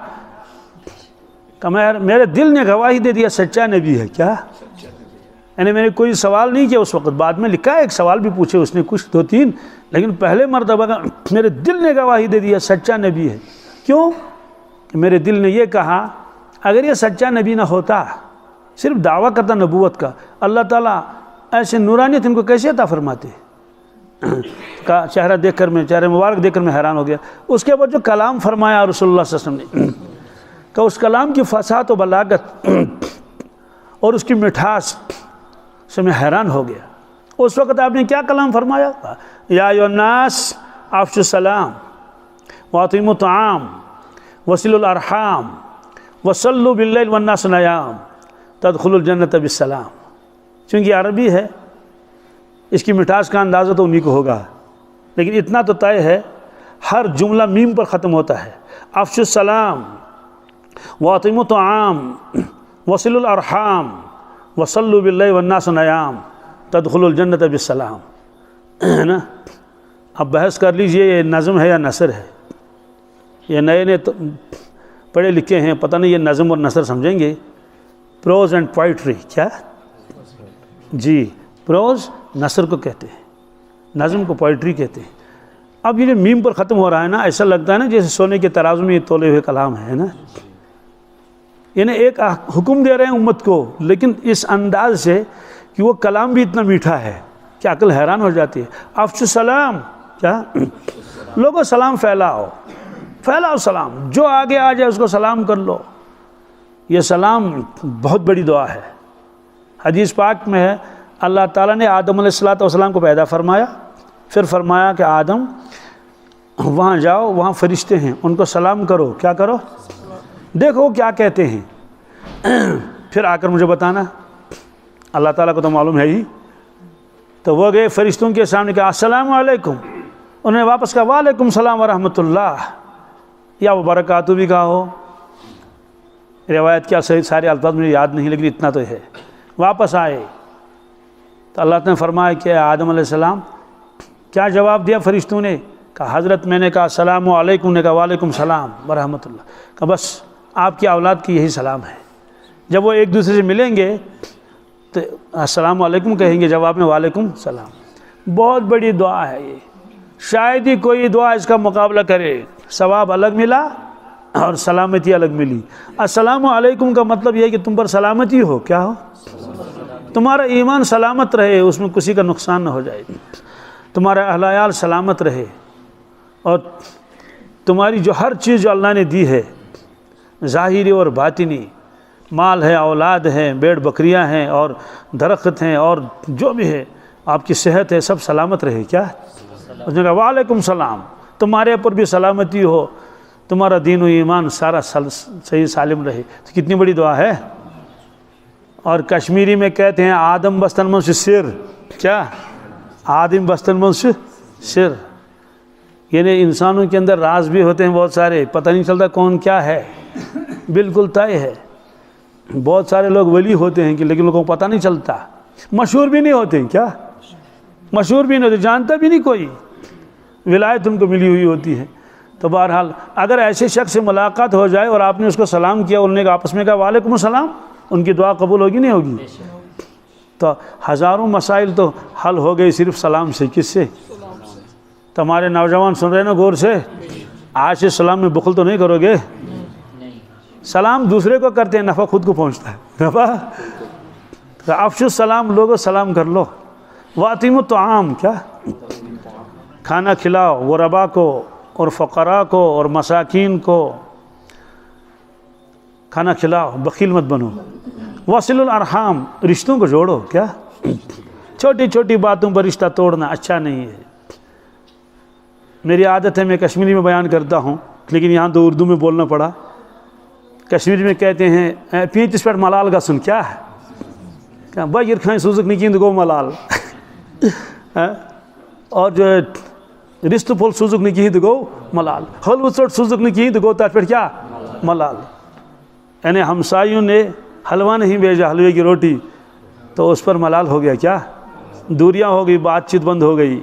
کہ میرے دل نے گواہی دے دیا سچا نبی ہے۔ کیا یعنی میں نے کوئی سوال نہیں کیا اس وقت، بعد میں لکھا ایک سوال بھی پوچھے اس نے کچھ دو تین، لیکن پہلے مرتبہ کا میرے دل نے گواہی دے دیا سچا نبی ہے۔ کیوں؟ کہ میرے دل نے یہ کہا اگر یہ سچا نبی نہ ہوتا، صرف دعویٰ کرتا نبوت کا، اللہ تعالیٰ ایسے نورانیت ان کو کیسے عطا فرماتے؟ کا چہرہ دیکھ کر میں، چہرہ مبارک دیکھ کر میں حیران ہو گیا۔ اس کے بعد جو کلام فرمایا رسول اللہ صلی اللہ علیہ وسلم نے، کہ اس کلام کی فصاحت و بلاغت اور اس کی مٹھاس سے میں حیران ہو گیا۔ اس وقت آپ نے کیا کلام فرمایا؟ یا ایھا الناس افشوا السلام واطعموا الطعام وصلوا الارحام وصلوا باللیل والناس نیام تدخلوا الجنۃ بالسلام۔ چونکہ عربی ہے، اس کی مٹھاس کا اندازہ تو انہی کو ہوگا، لیکن اتنا تو طے ہے ہر جملہ میم پر ختم ہوتا ہے۔ افشوا السلام واطعموا الطعام وصلوا الارحام وصلوا باللیل والناس نیام تدخلوا الجنۃ بالسلام، ہے نا؟ اب بحث کر لیجئے یہ نظم ہے یا نثر ہے۔ یہ نئے پڑھے لکھے ہیں، پتہ نہیں یہ نظم اور نثر سمجھیں گے۔ پروز اینڈ پوئٹری، کیا؟ جی، پروز نثر کو کہتے ہیں، نظم کو پوئٹری کہتے ہیں۔ اب یہ جو میم پر ختم ہو رہا ہے نا، ایسا لگتا ہے نا جیسے سونے کے ترازو میں یہ تولے ہوئے کلام ہے نا، یعنی ایک حکم دے رہے ہیں امت کو، لیکن اس انداز سے کہ وہ کلام بھی اتنا میٹھا ہے کہ عقل حیران ہو جاتی ہے۔ افشوا السلام، کیا؟ لوگوں سلام پھیلاؤ، پھیلاؤ سلام، جو آگے آ جائے اس کو سلام کر لو۔ یہ سلام بہت بڑی دعا ہے۔ حدیث پاک میں ہے اللہ تعالیٰ نے آدم علیہ السلام کو پیدا فرمایا، پھر فرمایا کہ آدم وہاں جاؤ، وہاں فرشتے ہیں، ان کو سلام کرو۔ کیا کرو؟ دیکھو کیا کہتے ہیں، پھر آ کر مجھے بتانا۔ اللہ تعالیٰ کو تو معلوم ہے ہی۔ تو وہ گئے فرشتوں کے سامنے کہا السلام علیکم، انہوں نے واپس کہا وعلیکم السلام ورحمۃ اللہ یا وبرکاتہ بھی کہا ہو۔ روایت کیا صحیح سارے الفاظ مجھے یاد نہیں لیکن اتنا تو ہے. واپس آئے تو اللہ تعالیٰ نے فرمایا کہ آدم علیہ السلام کیا جواب دیا فرشتوں نے؟ کہا حضرت میں نے کہا السلام علیکم، نے کہا وعلیکم السلام ورحمۃ اللہ. کہا بس آپ کی اولاد کی یہی سلام ہے. جب وہ ایک دوسرے سے ملیں گے تو السلام علیکم کہیں گے، جواب میں وعلیکم السلام. بہت بڑی دعا ہے یہ، شاید ہی کوئی دعا اس کا مقابلہ کرے. ثواب الگ ملا اور سلامتی الگ ملی. السلام علیکم کا مطلب یہ ہے کہ تم پر سلامتی ہو، کیا ہو؟ تمہارا ایمان سلامت رہے، اس میں کسی کا نقصان نہ ہو جائے، تمہارا اہل عیال سلامت رہے، اور تمہاری جو ہر چیز جو اللہ نے دی ہے ظاہری اور باطنی، مال ہے، اولاد ہیں، بیڑ بکریاں ہیں اور درخت ہیں اور جو بھی ہے، آپ کی صحت ہے، سب سلامت رہے. کیا اس نے کہا وعلیکم السلام، تمہارے اوپر بھی سلامتی ہو، تمہارا دین و ایمان سارا صحیح سالم رہے. تو کتنی بڑی دعا ہے. اور کشمیری میں کہتے ہیں آدم بستن منش سر. کیا؟ آدم بستن منش سر، یعنی انسانوں کے اندر راز بھی ہوتے ہیں بہت سارے، پتہ نہیں چلتا کون کیا ہے، بالکل طے ہے. بہت سارے لوگ ولی ہوتے ہیں کہ لیکن لوگوں کو پتہ نہیں چلتا، مشہور بھی نہیں ہوتے. کیا؟ مشہور بھی نہیں ہوتے، جانتا بھی نہیں کوئی، ولایت ان کو ملی ہوئی ہوتی ہے. تو بہرحال اگر ایسے شخص سے ملاقات ہو جائے اور آپ نے اس کو سلام کیا، انہوں نے آپس میں کہا وعلیکم السلام، ان کی دعا قبول ہوگی نہیں ہوگی؟ تو ہزاروں مسائل تو حل ہو گئی صرف سلام سے. کس سے؟ تو ہمارے نوجوان سن رہے ہیں نا غور سے، آج سے سلام میں بخل تو نہیں کرو گے؟ سلام دوسرے کو کرتے ہیں، نفع خود کو پہنچتا ہے. نفع افشوا السلام، لوگوں سلام کر لو. واطعموا الطعام، کیا؟ کھانا کھلاؤ غربا کو اور فقراء کو اور مساکین کو کھانا کھلاؤ، بخیل مت بنو. وصلوا الارحام، رشتوں کو جوڑو. کیا؟ چھوٹی چھوٹی باتوں پر رشتہ توڑنا اچھا نہیں ہے. میری عادت ہے میں کشمیری میں بیان کرتا ہوں لیکن یہاں تو اردو میں بولنا پڑا. کشمیری میں کہتے ہیں پیتس پر ملال کا سن. کیا ہے؟ کیا بغیر کھائیں سوزک نکیند گو ملال. اور جو ہے رشت پھول سوزک نکیند گو ملال، حلوہ ژوٹ سوزک نکیند گو تر پر کیا؟ ملال. یعنی ہمسایوں نے حلوہ نہیں بھیجا، حلوے کی روٹی، تو اس پر ملال ہو گیا. کیا؟ دوریاں ہو گئی، بات چیت بند ہو گئی.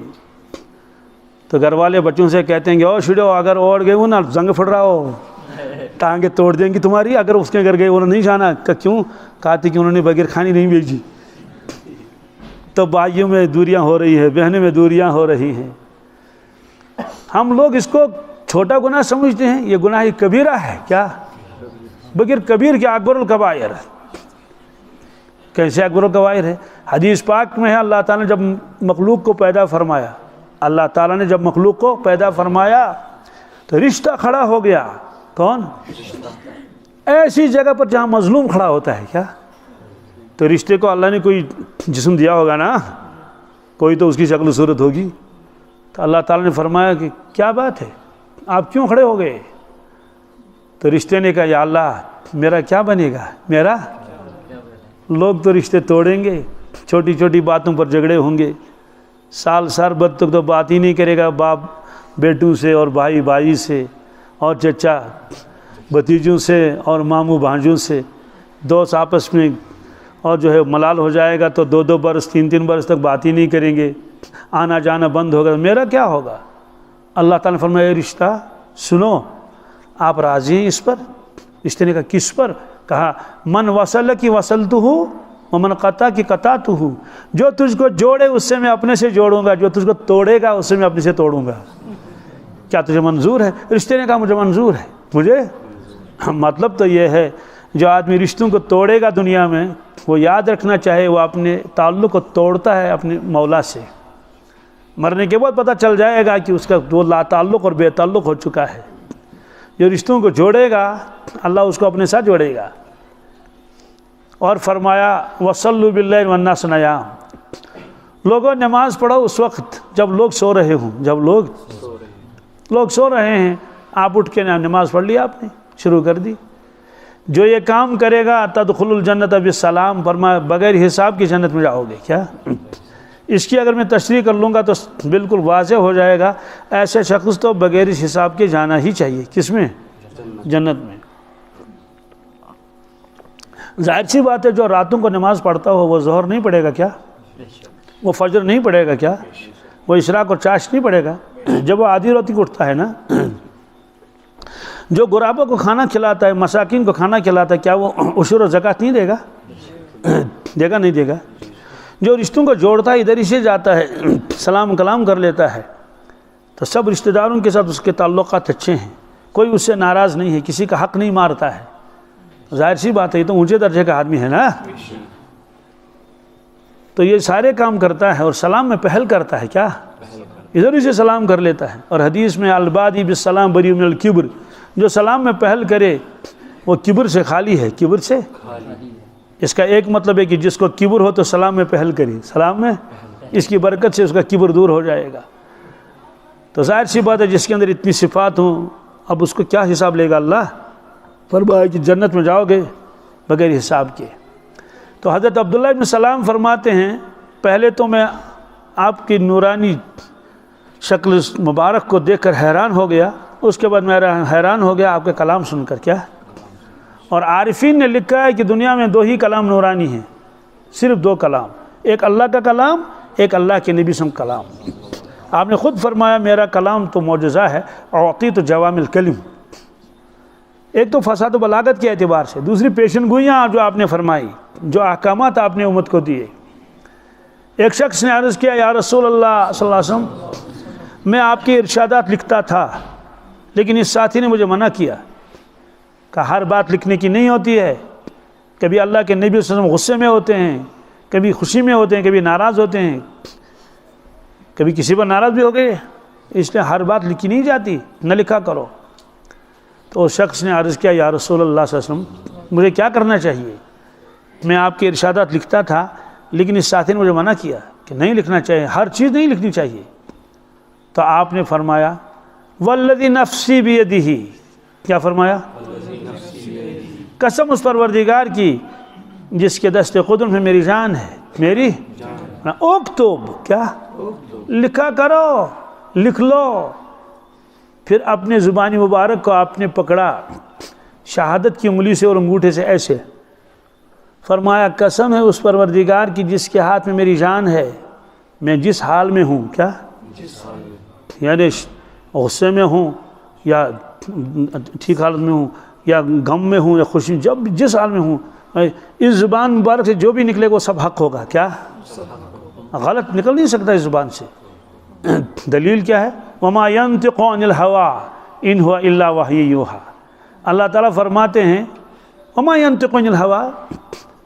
تو گھر والے بچوں سے کہتے ہیں کہ او شڑو اگر اوڑ گئے وہ نا زنگ پھڑ رہا ہو، ٹانگیں توڑ دیں گی تمہاری اگر اس کے گھر گئے. انہوں نے نہیں جانا. کیوں؟ کہتے کہ انہوں نے بغیر کھانی نہیں بھیجی. تو بھائیوں میں دوریاں ہو رہی ہیں، بہنوں میں دوریاں ہو رہی ہیں. ہم لوگ اس کو چھوٹا گناہ سمجھتے ہیں، یہ گناہ کبیرہ ہے. کیا؟ بغیر کبیر کے اکبر الکبائر. کیسے اکبر الکبائر ہے؟ حدیث پاک میں ہے اللہ تعالیٰ نے جب مخلوق کو پیدا فرمایا، اللہ تعالیٰ نے جب مخلوق کو پیدا فرمایا تو رشتہ کھڑا ہو گیا. کون؟ ایسی جگہ پر جہاں مظلوم کھڑا ہوتا ہے. کیا؟ تو رشتے کو اللہ نے کوئی جسم دیا ہوگا نا، کوئی تو اس کی شکل و صورت ہوگی. تو اللہ تعالیٰ نے فرمایا کہ کیا بات ہے، آپ کیوں کھڑے ہو گئے؟ تو رشتے نے کہا یا اللہ میرا کیا بنے گا، میرا. لوگ تو رشتے توڑیں گے، چھوٹی چھوٹی باتوں پر جھگڑے ہوں گے. سال بد تک تو بات ہی نہیں کرے گا باپ بیٹوں سے اور بھائی بھائی سے اور چچا بھتیجوں سے اور ماموں بھانجوں سے، دوست آپس میں، اور جو ہے ملال ہو جائے گا تو 2 برس 3 برس تک بات ہی نہیں کریں گے، آنا جانا بند ہوگا. میرا کیا ہوگا؟ اللہ تعالیٰ نے فرمایا رشتہ سنو، آپ راضی ہیں اس پر؟ رشتے نے کہا کس پر؟ کہا من وصل کی وصلتہ ومن قطع کی قطعتہ. جو تجھ کو جوڑے اس سے میں اپنے سے جوڑوں گا، جو تجھ کو توڑے گا اس سے میں اپنے سے توڑوں گا. کیا تجھے منظور ہے؟ رشتے نے کہا مجھے منظور ہے. مجھے مطلب تو یہ ہے جو آدمی رشتوں کو توڑے گا دنیا میں، وہ یاد رکھنا چاہے وہ اپنے تعلق کو توڑتا ہے اپنے مولا سے. مرنے کے بعد پتہ چل جائے گا کہ اس کا وہ لا تعلق اور بے تعلق ہو چکا ہے. جو رشتوں کو جوڑے گا اللہ اس کو اپنے ساتھ جوڑے گا. اور فرمایا وصلوا باللیل والناس نیام، لوگوں نماز پڑھو اس وقت جب لوگ سو رہے ہوں. جب لوگ سو رہے ہیں آپ اٹھ کے نماز پڑھ لی، آپ نے شروع کر دی. جو یہ کام کرے گا تدخل الجنت بالسلام، فرمایا بغیر حساب کی جنت میں جاؤ گے. کیا؟ اس کی اگر میں تشریح کر لوں گا تو بالکل واضح ہو جائے گا. ایسے شخص تو بغیر اس حساب کے جانا ہی چاہیے. کس میں؟ جنت میں. ظاہر سی بات ہے جو راتوں کو نماز پڑھتا ہو وہ ظہر نہیں پڑھے گا کیا؟ وہ فجر نہیں پڑھے گا کیا؟ وہ اشراق اور چاش نہیں پڑھے گا؟ جب وہ آدھی رات کو اٹھتا ہے نا، جو غرابوں کو کھانا کھلاتا ہے، مساکین کو کھانا کھلاتا ہے، کیا وہ عشر و زکوٰۃ نہیں دے گا؟ دے گا نہیں دے گا؟ جو رشتوں کو جوڑتا ہے، ادھر ہی سے جاتا ہے، سلام کلام کر لیتا ہے، تو سب رشتہ داروں کے ساتھ اس کے تعلقات اچھے ہیں، کوئی اس سے ناراض نہیں ہے، کسی کا حق نہیں مارتا ہے، ظاہر سی بات ہے یہ تو اونچے درجے کا آدمی ہے نا۔ تو یہ سارے کام کرتا ہے اور سلام میں پہل کرتا ہے، کیا ادھر ہی سے سلام کر لیتا ہے۔ اور حدیث میں البادی بالسلام بری من الکبر، جو سلام میں پہل کرے وہ کبر سے خالی ہے، کبر سے۔ اس کا ایک مطلب ہے کہ جس کو کبر ہو تو سلام میں پہل کری، سلام میں اس کی برکت سے اس کا کبر دور ہو جائے گا۔ تو ظاہر سی بات ہے جس کے اندر اتنی صفات ہوں، اب اس کو کیا حساب لے گا اللہ؟ فرمایا کہ جنت میں جاؤ گے بغیر حساب کے۔ تو حضرت عبداللہ بن سلام فرماتے ہیں پہلے تو میں آپ کی نورانی شکل مبارک کو دیکھ کر حیران ہو گیا، اس کے بعد میں حیران ہو گیا آپ کے کلام سن کر۔ کیا؟ اور عارفین نے لکھا ہے کہ دنیا میں دو ہی کلام نورانی ہیں، صرف دو کلام، ایک اللہ کا کلام، ایک اللہ کے نبی صلی اللہ علیہ وسلم کا کلام۔ آپ نے خود فرمایا میرا کلام تو معجزہ ہے، اعطیت جوامع الکلم، ایک تو فصاحت و بلاغت کے اعتبار سے، دوسری پیشن گوئیاں جو آپ نے فرمائی، جو احکامات آپ نے امت کو دیے۔ ایک شخص نے عرض کیا یا رسول اللہ صلی اللہ علیہ وسلم میں آپ کے ارشادات لکھتا تھا لیکن اس ساتھی نے مجھے منع کیا کہ ہر بات لکھنے کی نہیں ہوتی ہے، کبھی اللہ کے نبی صلی اللہ علیہ وسلم غصے میں ہوتے ہیں، کبھی خوشی میں ہوتے ہیں، کبھی ناراض ہوتے ہیں، کبھی کسی پر ناراض بھی ہو گئے، اس لیے ہر بات لکھی نہیں جاتی، نہ لکھا کرو۔ تو اس شخص نے عرض کیا یا رسول اللہ صلی اللہ علیہ وسلم مجھے کیا کرنا چاہیے؟ میں آپ کے ارشادات لکھتا تھا لیکن اس ساتھی نے مجھے منع کیا کہ نہیں لکھنا چاہیے، ہر چیز نہیں لکھنی چاہیے۔ تو آپ نے فرمایا والذی نفسی بیدہ، کیا فرمایا؟ قسم اس پروردگار کی جس کے دست قدرت میں میری جان ہے، میری اکتب، کیا لکھا کرو، لکھ لو۔ پھر اپنے زبانی مبارک کو آپ نے پکڑا شہادت کی انگلی سے اور انگوٹھے سے ایسے، فرمایا قسم ہے اس پروردگار کی جس کے ہاتھ میں میری جان ہے، میں جس حال میں ہوں، کیا یعنی غصے میں ہوں یا ٹھیک حالت میں ہوں یا غم میں ہوں یا خوشی، جب جس حال میں ہوں، اس زبان مبارک سے جو بھی نکلے گا وہ سب حق ہوگا، کیا غلط نکل نہیں سکتا اس زبان سے۔ دلیل کیا ہے؟ وما ينطق عن الهوى ان هو الا وحی یوحی، اللہ تعالیٰ فرماتے ہیں وما ينطق عن الهوى،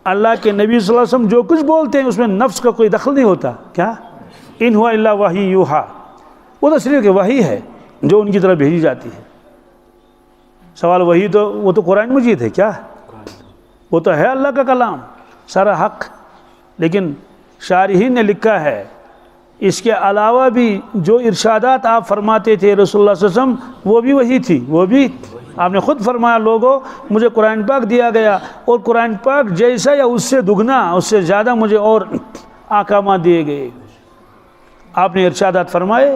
اللہ کے نبی صلی اللہ علیہ وسلم جو کچھ بولتے ہیں اس میں نفس کا کوئی دخل نہیں ہوتا، کیا ان هو الا وحی یوحی، وہ تو صرف کہ وحی ہے جو ان کی طرف بھیجی جاتی ہے۔ سوال وہی تو وہ تو قرآن مجید ہے، کیا وہ تو ہے اللہ کا کلام سارا حق، لیکن شارحین نے لکھا ہے اس کے علاوہ بھی جو ارشادات آپ فرماتے تھے رسول اللہ صلی اللہ علیہ وسلم وہ بھی وہی تھی، وہ بھی آپ نے خود فرمایا لوگوں مجھے قرآن پاک دیا گیا اور قرآن پاک جیسا یا اس سے دگنا اس سے زیادہ مجھے اور احکامات دیے گئے، آپ نے ارشادات فرمائے۔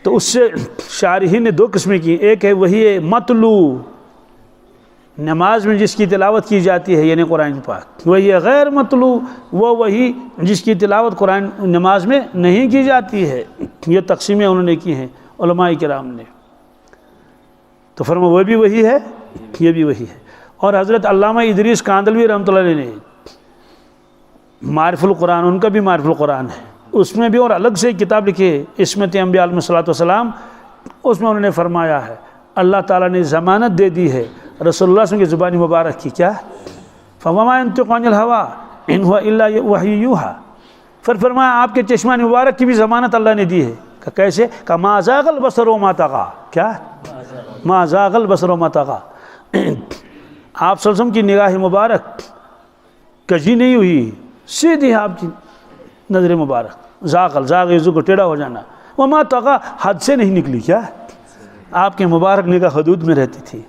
تو اس سے شارحین نے دو قسمیں کی، ایک ہے وہی مطلو، نماز میں جس کی تلاوت کی جاتی ہے یعنی قرآن پاک، وہی غیر مطلو، وہ وہی جس کی تلاوت قرآن نماز میں نہیں کی جاتی ہے۔ یہ تقسیمیں انہوں نے کی ہیں علماء کرام نے، تو فرمایا وہ بھی وہی ہے یہ بھی وہی ہے۔ اور حضرت علامہ ادریس کاندلوی رحمۃ اللہ علیہ نے معرف القرآن، ان کا بھی معرف القرآن ہے، اس میں بھی اور الگ سے کتاب لکھی ہے عصمت انبیاء علیہ الصلوۃ والسلام، اس میں انہوں نے فرمایا ہے اللہ تعالیٰ نے ضمانت دے دی ہے رسول اللہ صلی اللہ علیہ وسلم کی زبانی مبارک کی، کیا فَوَمَا يَنطِقُ عَنِ الْهَوَىٰ إِنْ هُوَ إِلَّا وَحْيٌ يُوحَىٰ، پھر فرمایا آپ کے چشمان مبارک کی بھی ضمانت اللہ نے دی ہے، کہ کیسے؟ کہ مَا زَاغَ الْبَصَرُ وَمَا طَغَىٰ، کیا مَا زَاغَ الْبَصَرُ وَمَا طَغَىٰ، آپ صلی اللہ علیہ وسلم کی نگاہ مبارک کجی نہیں ہوئی، سیدھی آپ کی نظر مبارک، زاغ یزو کو ٹیڑھا ہو جانا، وما طغیٰ حد سے نہیں نکلی، کیا آپ کے مبارک نگاہ حدود میں رہتی تھی۔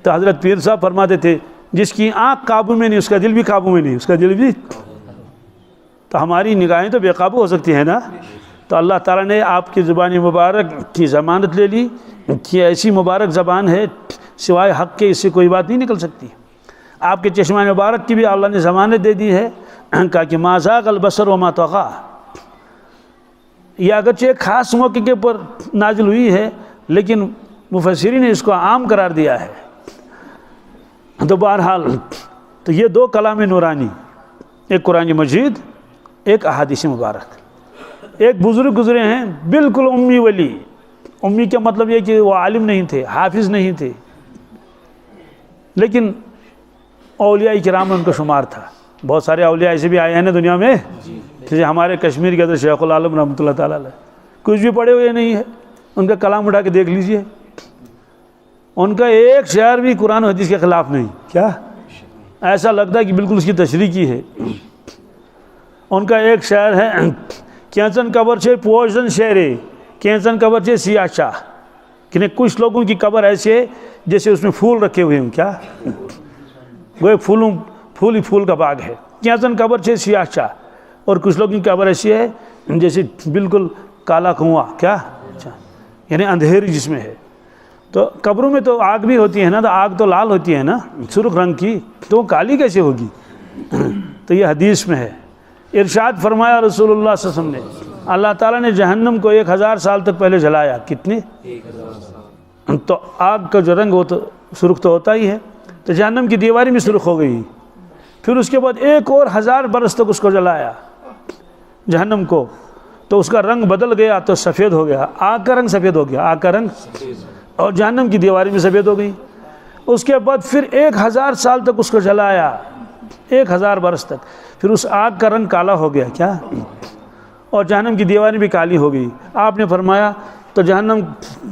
تو حضرت پیر صاحب فرماتے تھے جس کی آنکھ قابو میں نہیں اس کا دل بھی قابو میں نہیں، اس کا دل بھی، تو ہماری نگاہیں تو بے قابو ہو سکتی ہیں نا۔ تو اللہ تعالیٰ نے آپ کی زبانی مبارک کی ضمانت لے لی کہ ایسی مبارک زبان ہے سوائے حق کے اس سے کوئی بات نہیں نکل سکتی. آپ کے چشمہ مبارک کی بھی اللہ نے ضمانت دے دی ہے، کہا کہ ما زاغ البصر وما طغى. یہ اگرچہ ایک خاص موقع کے پر نازل ہوئی ہے لیکن مفسرین نے اس کو عام قرار دیا ہے. تو بہرحال تو یہ دو کلام نورانی، ایک قرآن مجید، ایک احادیث مبارک. ایک بزرگ گزرے ہیں بالکل امی ولی. امی کا مطلب یہ کہ وہ عالم نہیں تھے، حافظ نہیں تھے، لیکن اولیاء کرام میں ان کا شمار تھا. بہت سارے اولیاء ایسے بھی آئے ہیں نا دنیا میں، جیسے ہمارے کشمیر کے اندر شیخ العالم رحمۃ اللہ تعالیٰ علیہ، کچھ بھی پڑھے ہوئے نہیں ہے، ان کا کلام اٹھا کے دیکھ لیجئے، ان کا ایک شعر بھی قرآن و حدیث کے خلاف نہیں. کیا ایسا لگتا ہے کہ بالکل اس کی تشریح کی ہے. ان کا ایک شعر ہے، کینچن قبر سے پوشن شعرے، کینچن قبر سے سیاہ شاہ، کہ کچھ لوگوں کی قبر ایسی ہے جیسے اس میں پھول رکھے ہوئے ہوں. کیا وہ پھول ہی پھول کا باغ ہے. کینچن قبر سے سیاہ شاہ، اور کچھ لوگوں کی قبر ایسی ہے جیسے بالکل کالا کنواں. کیا یعنی اندھیری جس میں ہے. تو قبروں میں تو آگ بھی ہوتی ہے نا، تو آگ تو لال ہوتی ہے نا سرخ رنگ کی، تو وہ کالی کیسے ہوگی؟ تو یہ حدیث میں ہے. ارشاد فرمایا رسول اللہ صلی اللہ علیہ وسلم نے، اللہ تعالیٰ نے جہنم کو 1000 سال تک پہلے جلایا. کتنے؟ 1000. تو آگ کا جو رنگ وہ تو سرخ تو ہوتا ہی ہے، تو جہنم کی دیواری میں سرخ ہو گئی. پھر اس کے بعد ایک اور 1000 برس تک اس کو جلایا جہنم کو، تو اس کا رنگ بدل گیا تو سفید ہو گیا. آگ کا رنگ سفید ہو گیا، آگ کا رنگ، اور جہنم کی دیواری میں سفید ہو گئی. اس کے بعد پھر 1000 سال تک اس کو جلایا، 1000 برس تک، پھر اس آگ کا رنگ کالا ہو گیا. کیا؟ اور جہنم کی دیواری بھی کالی ہو گئی. آپ نے فرمایا تو جہنم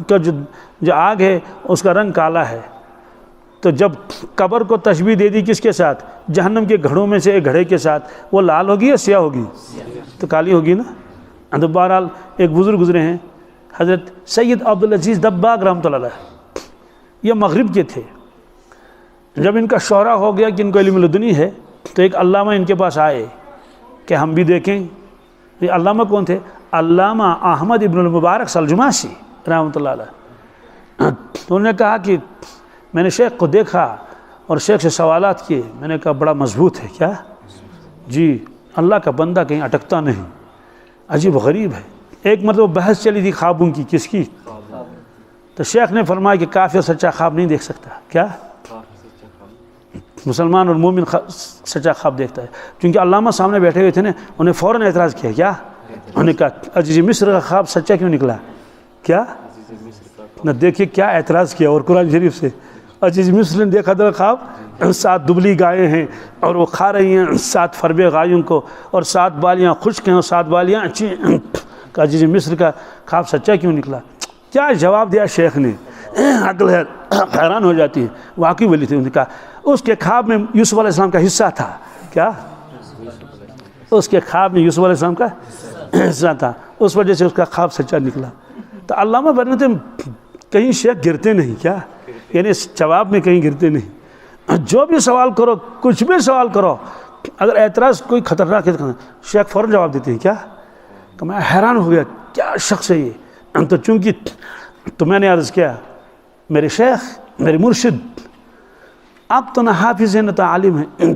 کا جو آگ ہے اس کا رنگ کالا ہے. تو جب قبر کو تشبیہ دے دی کس کے ساتھ؟ جہنم کے گھڑوں میں سے ایک گھڑے کے ساتھ، وہ لال ہوگی یا سیاہ ہوگی؟ تو کالی ہوگی نا. تو بہرحال ایک بزرگ گزرے ہیں حضرت سید عبدالعزیز دباغ رحمۃ اللہ علیہ، یہ مغرب کے تھے. جب ان کا شہرہ ہو گیا کہ ان کو علم لدنی ہے، تو ایک علامہ ان کے پاس آئے کہ ہم بھی دیکھیں. یہ علامہ کون تھے؟ علامہ احمد ابن المبارک سلجماسی رحمۃ اللہ علیہ. تو انہوں نے کہا کہ میں نے شیخ کو دیکھا اور شیخ سے سوالات کیے. میں نے کہا بڑا مضبوط ہے. کیا؟ جی، اللہ کا بندہ کہیں اٹکتا نہیں، عجیب غریب ہے. ایک مرتبہ بحث چلی تھی خوابوں کی. کس کی؟ تو شیخ نے فرمایا کہ کافر سچا خواب نہیں دیکھ سکتا. کیا؟ مسلمان اور مومن سچا خواب دیکھتا ہے. کیونکہ علامہ سامنے بیٹھے ہوئے تھے نا، انہیں فوراً اعتراض کیا. کیا؟ انہوں نے کہا عزیز مصر کا خواب سچا کیوں نکلا؟ کیا؟ نہ دیکھیے کیا اعتراض کیا. اور قرآن شریف سے عزیز مصر نے دیکھا تھا خواب 7 دبلی گائیں ہیں اور وہ کھا رہی ہیں 7 فربے گایوں کو، اور 7 بالیاں خشک ہیں اور 7 بالیاں اچھی ہیں. کہ عزیز مصر کا خواب سچا کیوں نکلا؟ کیا جواب دیا شیخ نے، عقل حیران ہو جاتی ہے. واقعی ولی تھے. انہوں نے کہا اس کے خواب میں یوسف علیہ السلام کا حصہ تھا. کیا؟ اس کے خواب میں یوسف علیہ السلام کا حصہ تھا، اس وجہ سے اس کا خواب سچا نکلا. تو علامہ فرماتے کہیں شیخ گرتے نہیں. کیا؟ یعنی جواب میں کہیں گرتے نہیں. جو بھی سوال کرو، کچھ بھی سوال کرو، اگر اعتراض کوئی خطرناک ہے شیخ فوراً جواب دیتے ہیں. کیا؟ کہ میں حیران ہو گیا کیا شخص ہے یہ. تو چونکہ تو میں نے عرض کیا میرے شیخ، میرے مرشد، آپ تو نہ حافظ ہیں نہ تو عالم ہیں،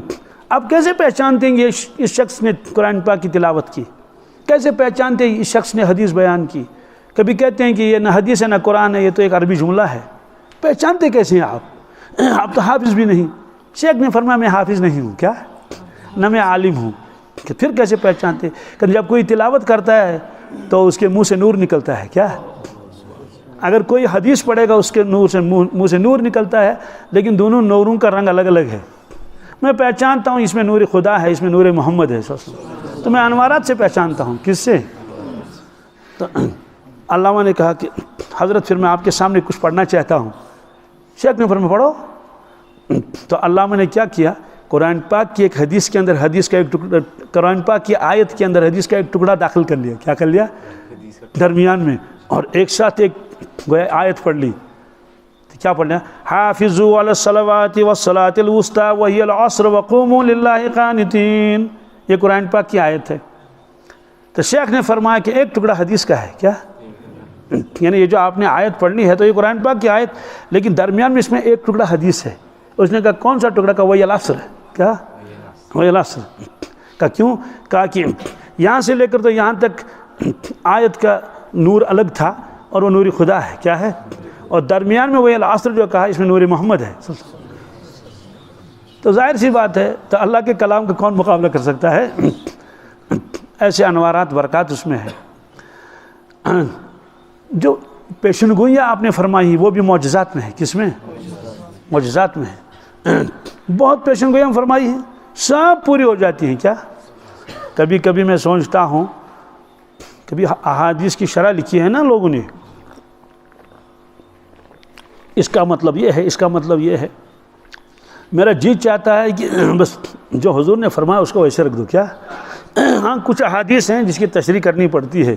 آپ کیسے پہچانتے ہیں اس شخص نے قرآن پاک کی تلاوت کی؟ کیسے پہچانتے ہیں اس شخص نے حدیث بیان کی؟ کبھی کہتے ہیں کہ یہ نہ حدیث ہے نہ قرآن ہے، یہ تو ایک عربی جملہ ہے. پہچانتے کیسے ہیں آپ تو حافظ بھی نہیں. شیخ نے فرمایا میں حافظ نہیں ہوں. کیا؟ نہ میں عالم ہوں. کہ پھر کیسے پہچانتے؟ کہ جب کوئی تلاوت کرتا ہے تو اس کے منہ سے نور نکلتا ہے. کیا؟ اگر کوئی حدیث پڑھے گا اس کے منہ سے نور نکلتا ہے، لیکن دونوں نوروں کا رنگ الگ الگ ہے. میں پہچانتا ہوں اس میں نور خدا ہے، اس میں نور محمد ہے. تو میں انوارات سے پہچانتا ہوں. کس سے؟ تو علامہ نے کہا کہ حضرت پھر میں آپ کے سامنے کچھ پڑھنا چاہتا ہوں. شیخ نے فرمایا پڑھو. تو علامہ نے کیا کیا؟ قرآن پاک کی ایک حدیث کے اندر حدیث کا ایک ٹکڑا، قرآن پاک کی آیت کے اندر حدیث کا ایک ٹکڑا داخل کر لیا. کیا کر لیا؟ درمیان میں، اور ایک ساتھ ایک گویا آیت پڑھ لی. کیا پڑھ لیا؟ حافظوا علی الصلوات والصلاۃ الوسطی وہی العصر وقوموا للہ قانتین. یہ قرآن پاک کی آیت ہے. تو شیخ نے فرمایا کہ ایک ٹکڑا حدیث کا ہے. کیا؟ یعنی یہ جو آپ نے آیت پڑھنی ہے تو یہ قرآن پاک کی آیت، لیکن درمیان میں اس میں ایک ٹکڑا حدیث ہے. اس نے کہا کون سا ٹکڑا؟ کہا وہی العصر ہے. کیا؟ وہی العصر. کہا کیوں؟ کہا کہ یہاں سے لے کر تو یہاں تک آیت کا نور الگ تھا اور وہ نور خدا ہے. کیا ہے؟ اور درمیان میں وہی العصر جو کہا اس میں نور محمد ہے. تو ظاہر سی بات ہے، تو اللہ کے کلام کا کون مقابلہ کر سکتا ہے؟ ایسے انوارات برکات اس میں ہے. جو پیشن گوئیاں آپ نے فرمائی وہ بھی معجزات میں ہے. کس میں؟ معجزات میں ہے. بہت پیشن گوئیاں فرمائی ہیں، سب پوری ہو جاتی ہیں. کیا؟ کبھی کبھی میں سوچتا ہوں، کبھی احادیث کی شرح لکھی ہے نا لوگوں نے، اس کا مطلب یہ ہے، اس کا مطلب یہ ہے. میرا جی چاہتا ہے کہ بس جو حضور نے فرمایا اس کو ویسے رکھ دو. کیا؟ ہاں کچھ احادیث ہیں جس کی تشریح کرنی پڑتی ہے،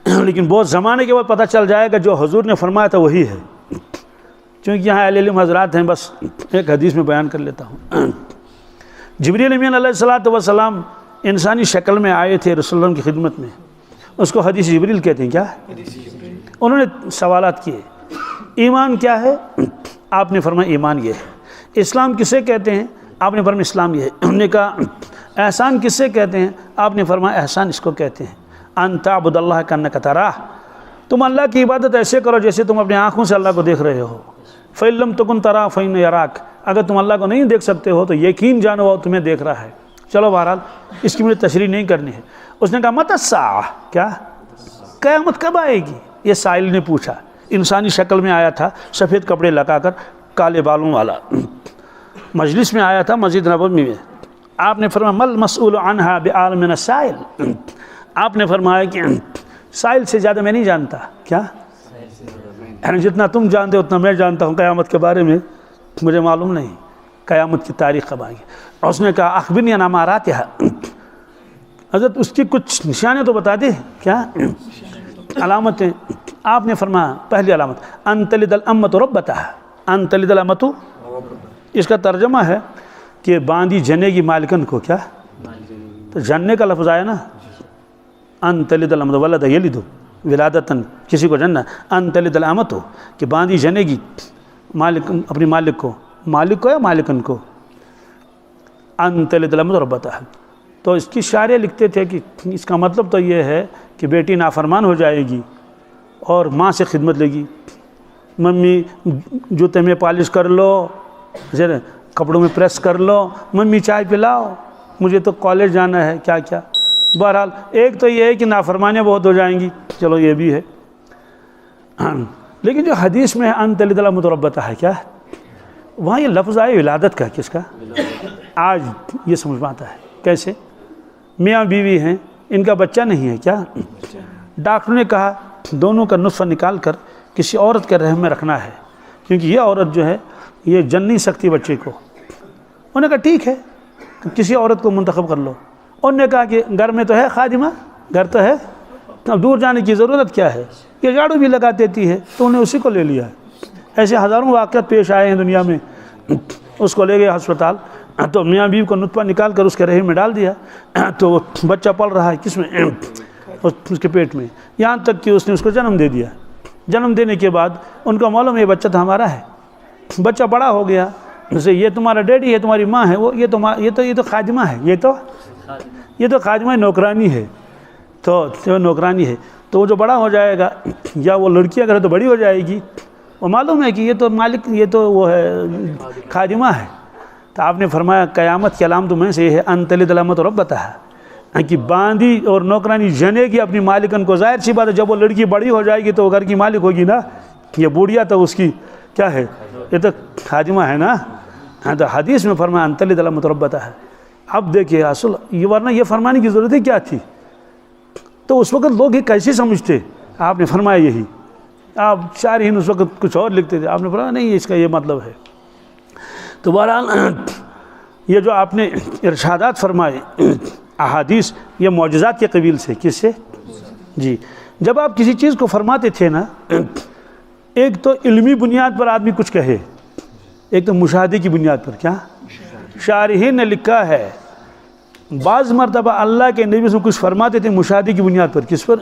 لیکن بہت زمانے کے بعد پتہ چل جائے گا جو حضور نے فرمایا تھا وہی ہے. چونکہ یہاں اہل علم حضرات ہیں، بس ایک حدیث میں بیان کر لیتا ہوں. جبریل امین علیہ الصلوۃ والسلام انسانی شکل میں آئے تھے رسول اللہ کی خدمت میں. اس کو حدیث جبریل کہتے ہیں. کیا؟ انہوں نے سوالات کیے، ایمان کیا ہے؟ آپ نے فرمایا ایمان یہ ہے. اسلام کسے کہتے ہیں؟ آپ نے فرمایا اسلام یہ ہے. انہوں نے کہا احسان کسے کہتے ہیں؟ آپ نے فرمایا احسان اس کو کہتے ہیں ان تعبد اللہ کأنک تراہ، تم اللہ کی عبادت ایسے کرو جیسے تم اپنے آنکھوں سے اللہ کو دیکھ رہے ہو. فإن لم تکن تراہ فإنہ یراک، اگر تم اللہ کو نہیں دیکھ سکتے ہو تو یقین جانو وہ تمہیں دیکھ رہا ہے. چلو بہرحال اس کی مجھے تشریح نہیں کرنی ہے. اس نے کہا متی الساعہ، کیا قیامت کب آئے گی؟ یہ سائل نے پوچھا. انسانی شکل میں آیا تھا، سفید کپڑے لگا کر، کالے بالوں والا. مجلس میں آیا تھا مسجد نبوی میں. آپ نے فرمایا مل مسئول عنہا بعالم من السائل، آپ نے فرمایا کہ سائل سے زیادہ میں نہیں جانتا. کیا؟ جتنا تم جانتے اتنا میں جانتا ہوں قیامت کے بارے میں مجھے معلوم نہیں قیامت کی تاریخ کب آئے گی. اور اس نے کہا اخبرنی عن اماراتہا، حضرت اس کی کچھ نشانیں تو بتا دیں. کیا علامتیں؟ آپ نے فرمایا پہلی علامت ان تلد الامۃ ربتہا، ان تلد الامۃ، اس کا ترجمہ ہے کہ باندھی جنے گی مالکن کو. کیا؟ تو جننے کا لفظ آیا نا، ان تلد الامۃ ولد یلد ولادتاً، کسی کو جننا. ان تلد الامۃ کہ باندھی جنے گی مالک اپنی مالک کو، مالک کو یا مالکن کو. ان تلد الامۃ ربتہا. تو اس کی شاعریں لکھتے تھے کہ اس کا مطلب تو یہ ہے کہ بیٹی نافرمان ہو جائے گی اور ماں سے خدمت لے گی. ممی جوتے میں پالش کر لو، کپڑوں میں پریس کر لو، ممی چائے پلاؤ، مجھے تو کالج جانا ہے، کیا کیا. بہرحال ایک تو یہ ہے کہ نافرمانیاں بہت ہو جائیں گی، چلو یہ بھی ہے. لیکن جو حدیث میں ان تلد الامۃ ربتہا ہے، کیا وہاں یہ لفظ آئے ولادت کا. کس کا؟ آج یہ سمجھ میں آتا ہے. کیسے؟ میاں بیوی ہیں، ان کا بچہ نہیں ہے. کیا؟ ڈاکٹر نے کہا دونوں کا نطفہ نکال کر کسی عورت کے رحم میں رکھنا ہے، کیونکہ یہ عورت جو ہے یہ جن نہیں سکتی بچے کو. انہوں نے کہا ٹھیک ہے کسی عورت کو منتخب کر لو. انہوں نے کہا کہ گھر میں تو ہے خادمہ، گھر تو ہے، اب دور جانے کی ضرورت کیا ہے، یہ جھاڑو بھی لگا دیتی ہے. تو انہیں اسی کو لے لیا. ایسے ہزاروں واقعات پیش آئے ہیں دنیا میں. اس کو لے گئے ہسپتال، تو میاں بیوی کو نطفہ نکال کر اس کے رحم میں ڈال دیا، تو بچہ پل رہا ہے کس میں؟ اس کے پیٹ میں، یہاں تک کہ اس نے اس کو جنم دے دیا. جنم دینے کے بعد ان کو معلوم ہے یہ بچہ تو ہمارا ہے. بچہ بڑا ہو گیا، جیسے یہ تمہارا ڈیڈی ہے، تمہاری ماں ہے، وہ یہ تو خادمہ ہے، یہ تو خادمہ نوکرانی ہے. تو نوکرانی ہے، تو وہ جو بڑا ہو جائے گا، یا وہ لڑکی اگر ہے تو بڑی ہو جائے گی، وہ معلوم ہے کہ یہ تو مالک، یہ تو وہ ہے خادمہ ہے. تو آپ نے فرمایا قیامت کی علامتوں میں سے یہ ہے ان تلد الامۃ ربتہا، کہ باندھی اور نوکرانی جنے گی اپنی مالکن کو. ظاہر سی بات ہے جب وہ لڑکی بڑی ہو جائے گی تو وہ گھر کی مالک ہوگی نا. یہ بوڑھیا تو اس کی کیا ہے، یہ تو خادمہ ہے نا. تو حدیث میں فرمایا ان تلد الامۃ ربتہا. اب دیکھیے اصل یہ، ورنہ یہ فرمانے کی ضرورت ہی کیا تھی؟ تو اس وقت لوگ یہ کیسے سمجھتے؟ آپ نے فرمایا یہی. آپ شارحین اس وقت کچھ اور لکھتے تھے، آپ نے فرمایا نہیں اس کا یہ مطلب ہے. تو بہرحال یہ جو آپ نے ارشادات فرمائے احادیث، یہ معجزات کے قبیل سے. کس سے؟ جی. جب آپ کسی چیز کو فرماتے تھے نا، ایک تو علمی بنیاد پر آدمی کچھ کہے، ایک تو مشاہدے کی بنیاد پر. کیا شارحین نے لکھا ہے بعض مرتبہ اللہ کے نبی سے کچھ فرماتے تھے مشاہدے کی بنیاد پر. کس پر؟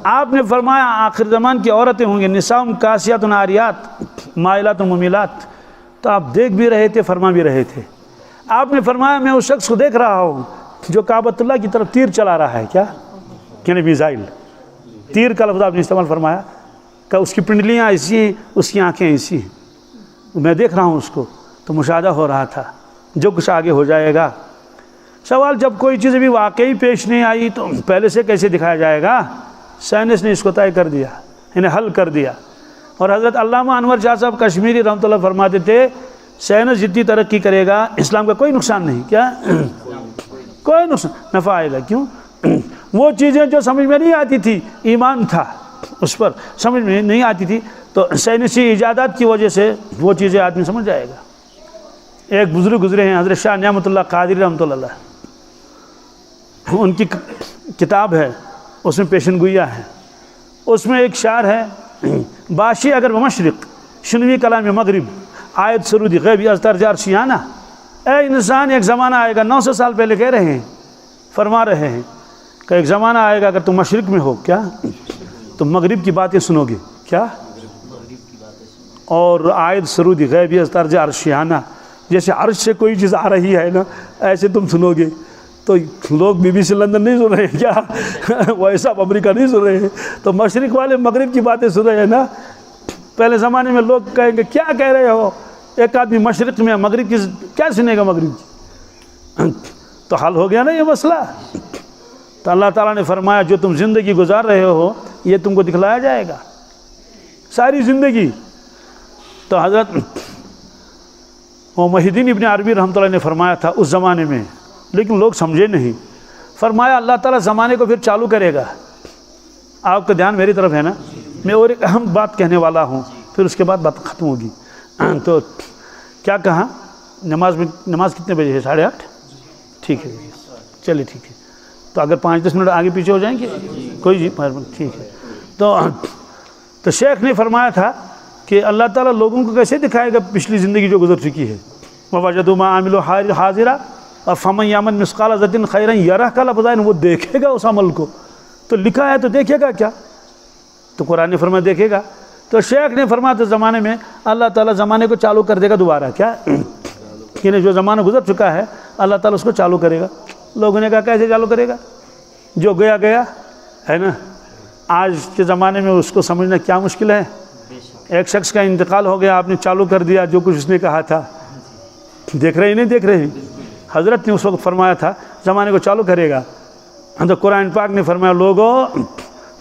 آپ نے فرمایا آخر زمان کی عورتیں ہوں گی نساء کاسیات عاریات مائلات ممیلات، تو آپ دیکھ بھی رہے تھے، فرما بھی رہے تھے۔ آپ نے فرمایا میں اس شخص کو دیکھ رہا ہوں جو کعبۃ اللہ کی طرف تیر چلا رہا ہے، کیا یعنی میزائل، تیر کا لفظ آپ نے استعمال فرمایا کہ اس کی پنڈلیاں ایسی ہیں، اس کی آنکھیں ایسی ہیں، میں دیکھ رہا ہوں اس کو، تو مشاہدہ ہو رہا تھا جو کچھ آگے ہو جائے گا۔ سوال، جب کوئی چیز ابھی واقعی پیش نہیں آئی تو پہلے سے کیسے دکھایا جائے گا؟ سائنس نے اس کو طے کر دیا، انہیں حل کر دیا۔ اور حضرت علامہ انور شاہ صاحب کشمیری رحمۃ اللہ فرماتے تھے سائنس جتنی ترقی کرے گا اسلام کا کوئی نقصان نہیں، کیا کوئی نقصان، نفع آئے گا۔ کیوں؟ وہ چیزیں جو سمجھ میں نہیں آتی تھی، ایمان تھا اس پر، سمجھ میں نہیں آتی تھی، تو سائنسی ایجادات کی وجہ سے وہ چیزیں آدمی سمجھ جائے گا۔ ایک بزرگ گزرے ہیں حضرت شاہ نعمت اللہ قادری رحمۃ اللہ، ان کی کتاب ہے، اس میں پیشن گوئیاں ہے، اس میں ایک شعر ہے، باشی اگر بمشرق شنوی کلام مغرب آیت سرودی غیبی از طرز عرشیانہ۔ اے انسان، ایک زمانہ آئے گا، 900 سال پہلے کہہ رہے ہیں، فرما رہے ہیں کہ ایک زمانہ آئے گا اگر تم مشرق میں ہو، کیا تم مغرب کی باتیں سنو گے، کیا اور آیت سرودی غیبی از طرز عرشیانہ، جیسے عرش سے کوئی چیز آ رہی ہے نا ایسے تم سنو گے۔ تو لوگ BBC لندن نہیں سن رہے ہیں، کیا وائس آف امریکہ نہیں سن رہے ہیں، تو مشرق والے مغرب کی باتیں سن رہے ہیں نا۔ پہلے زمانے میں لوگ کہیں گے کیا کہہ رہے ہو، ایک آدمی مشرق میں مغرب کی کیا سنے گا مغرب کی؟ تو حل ہو گیا نا یہ مسئلہ۔ تو اللہ تعالیٰ نے فرمایا جو تم زندگی گزار رہے ہو یہ تم کو دکھلایا جائے گا ساری زندگی۔ تو حضرت محی الدین ابن عربی رحمۃ اللہ نے فرمایا تھا اس زمانے میں، لیکن لوگ سمجھے نہیں، فرمایا اللہ تعالیٰ زمانے کو پھر چالو کرے گا۔ آپ کا دھیان میری طرف ہے نا، میں اور ایک اہم بات کہنے والا ہوں، پھر اس کے بعد بات ختم ہوگی۔ تو کیا کہا، نماز کتنے بجے ہے؟ 8:30؟ ٹھیک ہے، چلیے ٹھیک ہے، تو اگر 5-10 منٹ آگے پیچھے ہو جائیں گے کوئی جی ٹھیک ہے۔ تو شیخ نے فرمایا تھا کہ اللہ تعالیٰ لوگوں کو کیسے دکھائے گا پچھلی زندگی جو گزر چکی ہے، وَوَجَدُوا مَا عَمِلُوا حَاضِرًا فَمَن يَعْمَلْ مِثْقَالَ ذَرَّةٍ خَيْرًا يَرَهُ کا لفظ ہے، وہ دیکھے گا اس عمل کو، تو لکھا ہے تو دیکھے گا کیا؟ تو قرآن نے فرمایا دیکھے گا۔ تو شیخ نے فرمایا تو زمانے میں اللہ تعالیٰ زمانے کو چالو کر دے گا دوبارہ، کیا یعنی جو زمانہ گزر چکا ہے اللہ تعالیٰ اس کو چالو کرے گا۔ لوگوں نے کہا کیسے چالو کرے گا؟ جو گیا گیا ہے نا، آج کے زمانے میں اس کو سمجھنا کیا مشکل ہے۔ ایک شخص کا انتقال ہو گیا، آپ نے چالو کر دیا جو کچھ اس نے کہا تھا، دیکھ رہے ہی نہیں دیکھ رہے ہیں۔ حضرت نے اس وقت فرمایا تھا زمانے کو چالو کرے گا، تو قرآن پاک نے فرمایا لوگوں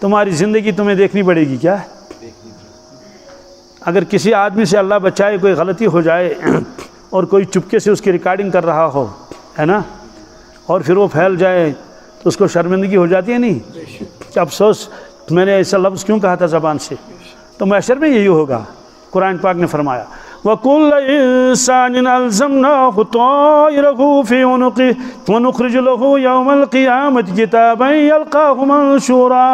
تمہاری زندگی تمہیں دیکھنی پڑے گی، کیا اگر کسی آدمی سے اللہ بچائے کوئی غلطی ہو جائے اور کوئی چپکے سے اس کی ریکارڈنگ کر رہا ہو، ہے نا، اور پھر وہ پھیل جائے تو اس کو شرمندگی ہو جاتی ہے نہیں کہ افسوس میں نے ایسا لفظ کیوں کہا تھا زبان سے، تو محشر میں یہی ہوگا۔ قرآن پاک نے فرمایا وَكُلَّ إِنسَانٍ أَلْزَمْنَاهُ طَائِرَهُ فِي عُنُقِهِ وَنُخْرِجُ لَهُ يَوْمَ الْقِيَامَةِ كِتَابًا يَلْقَاهُ مَنشُورًا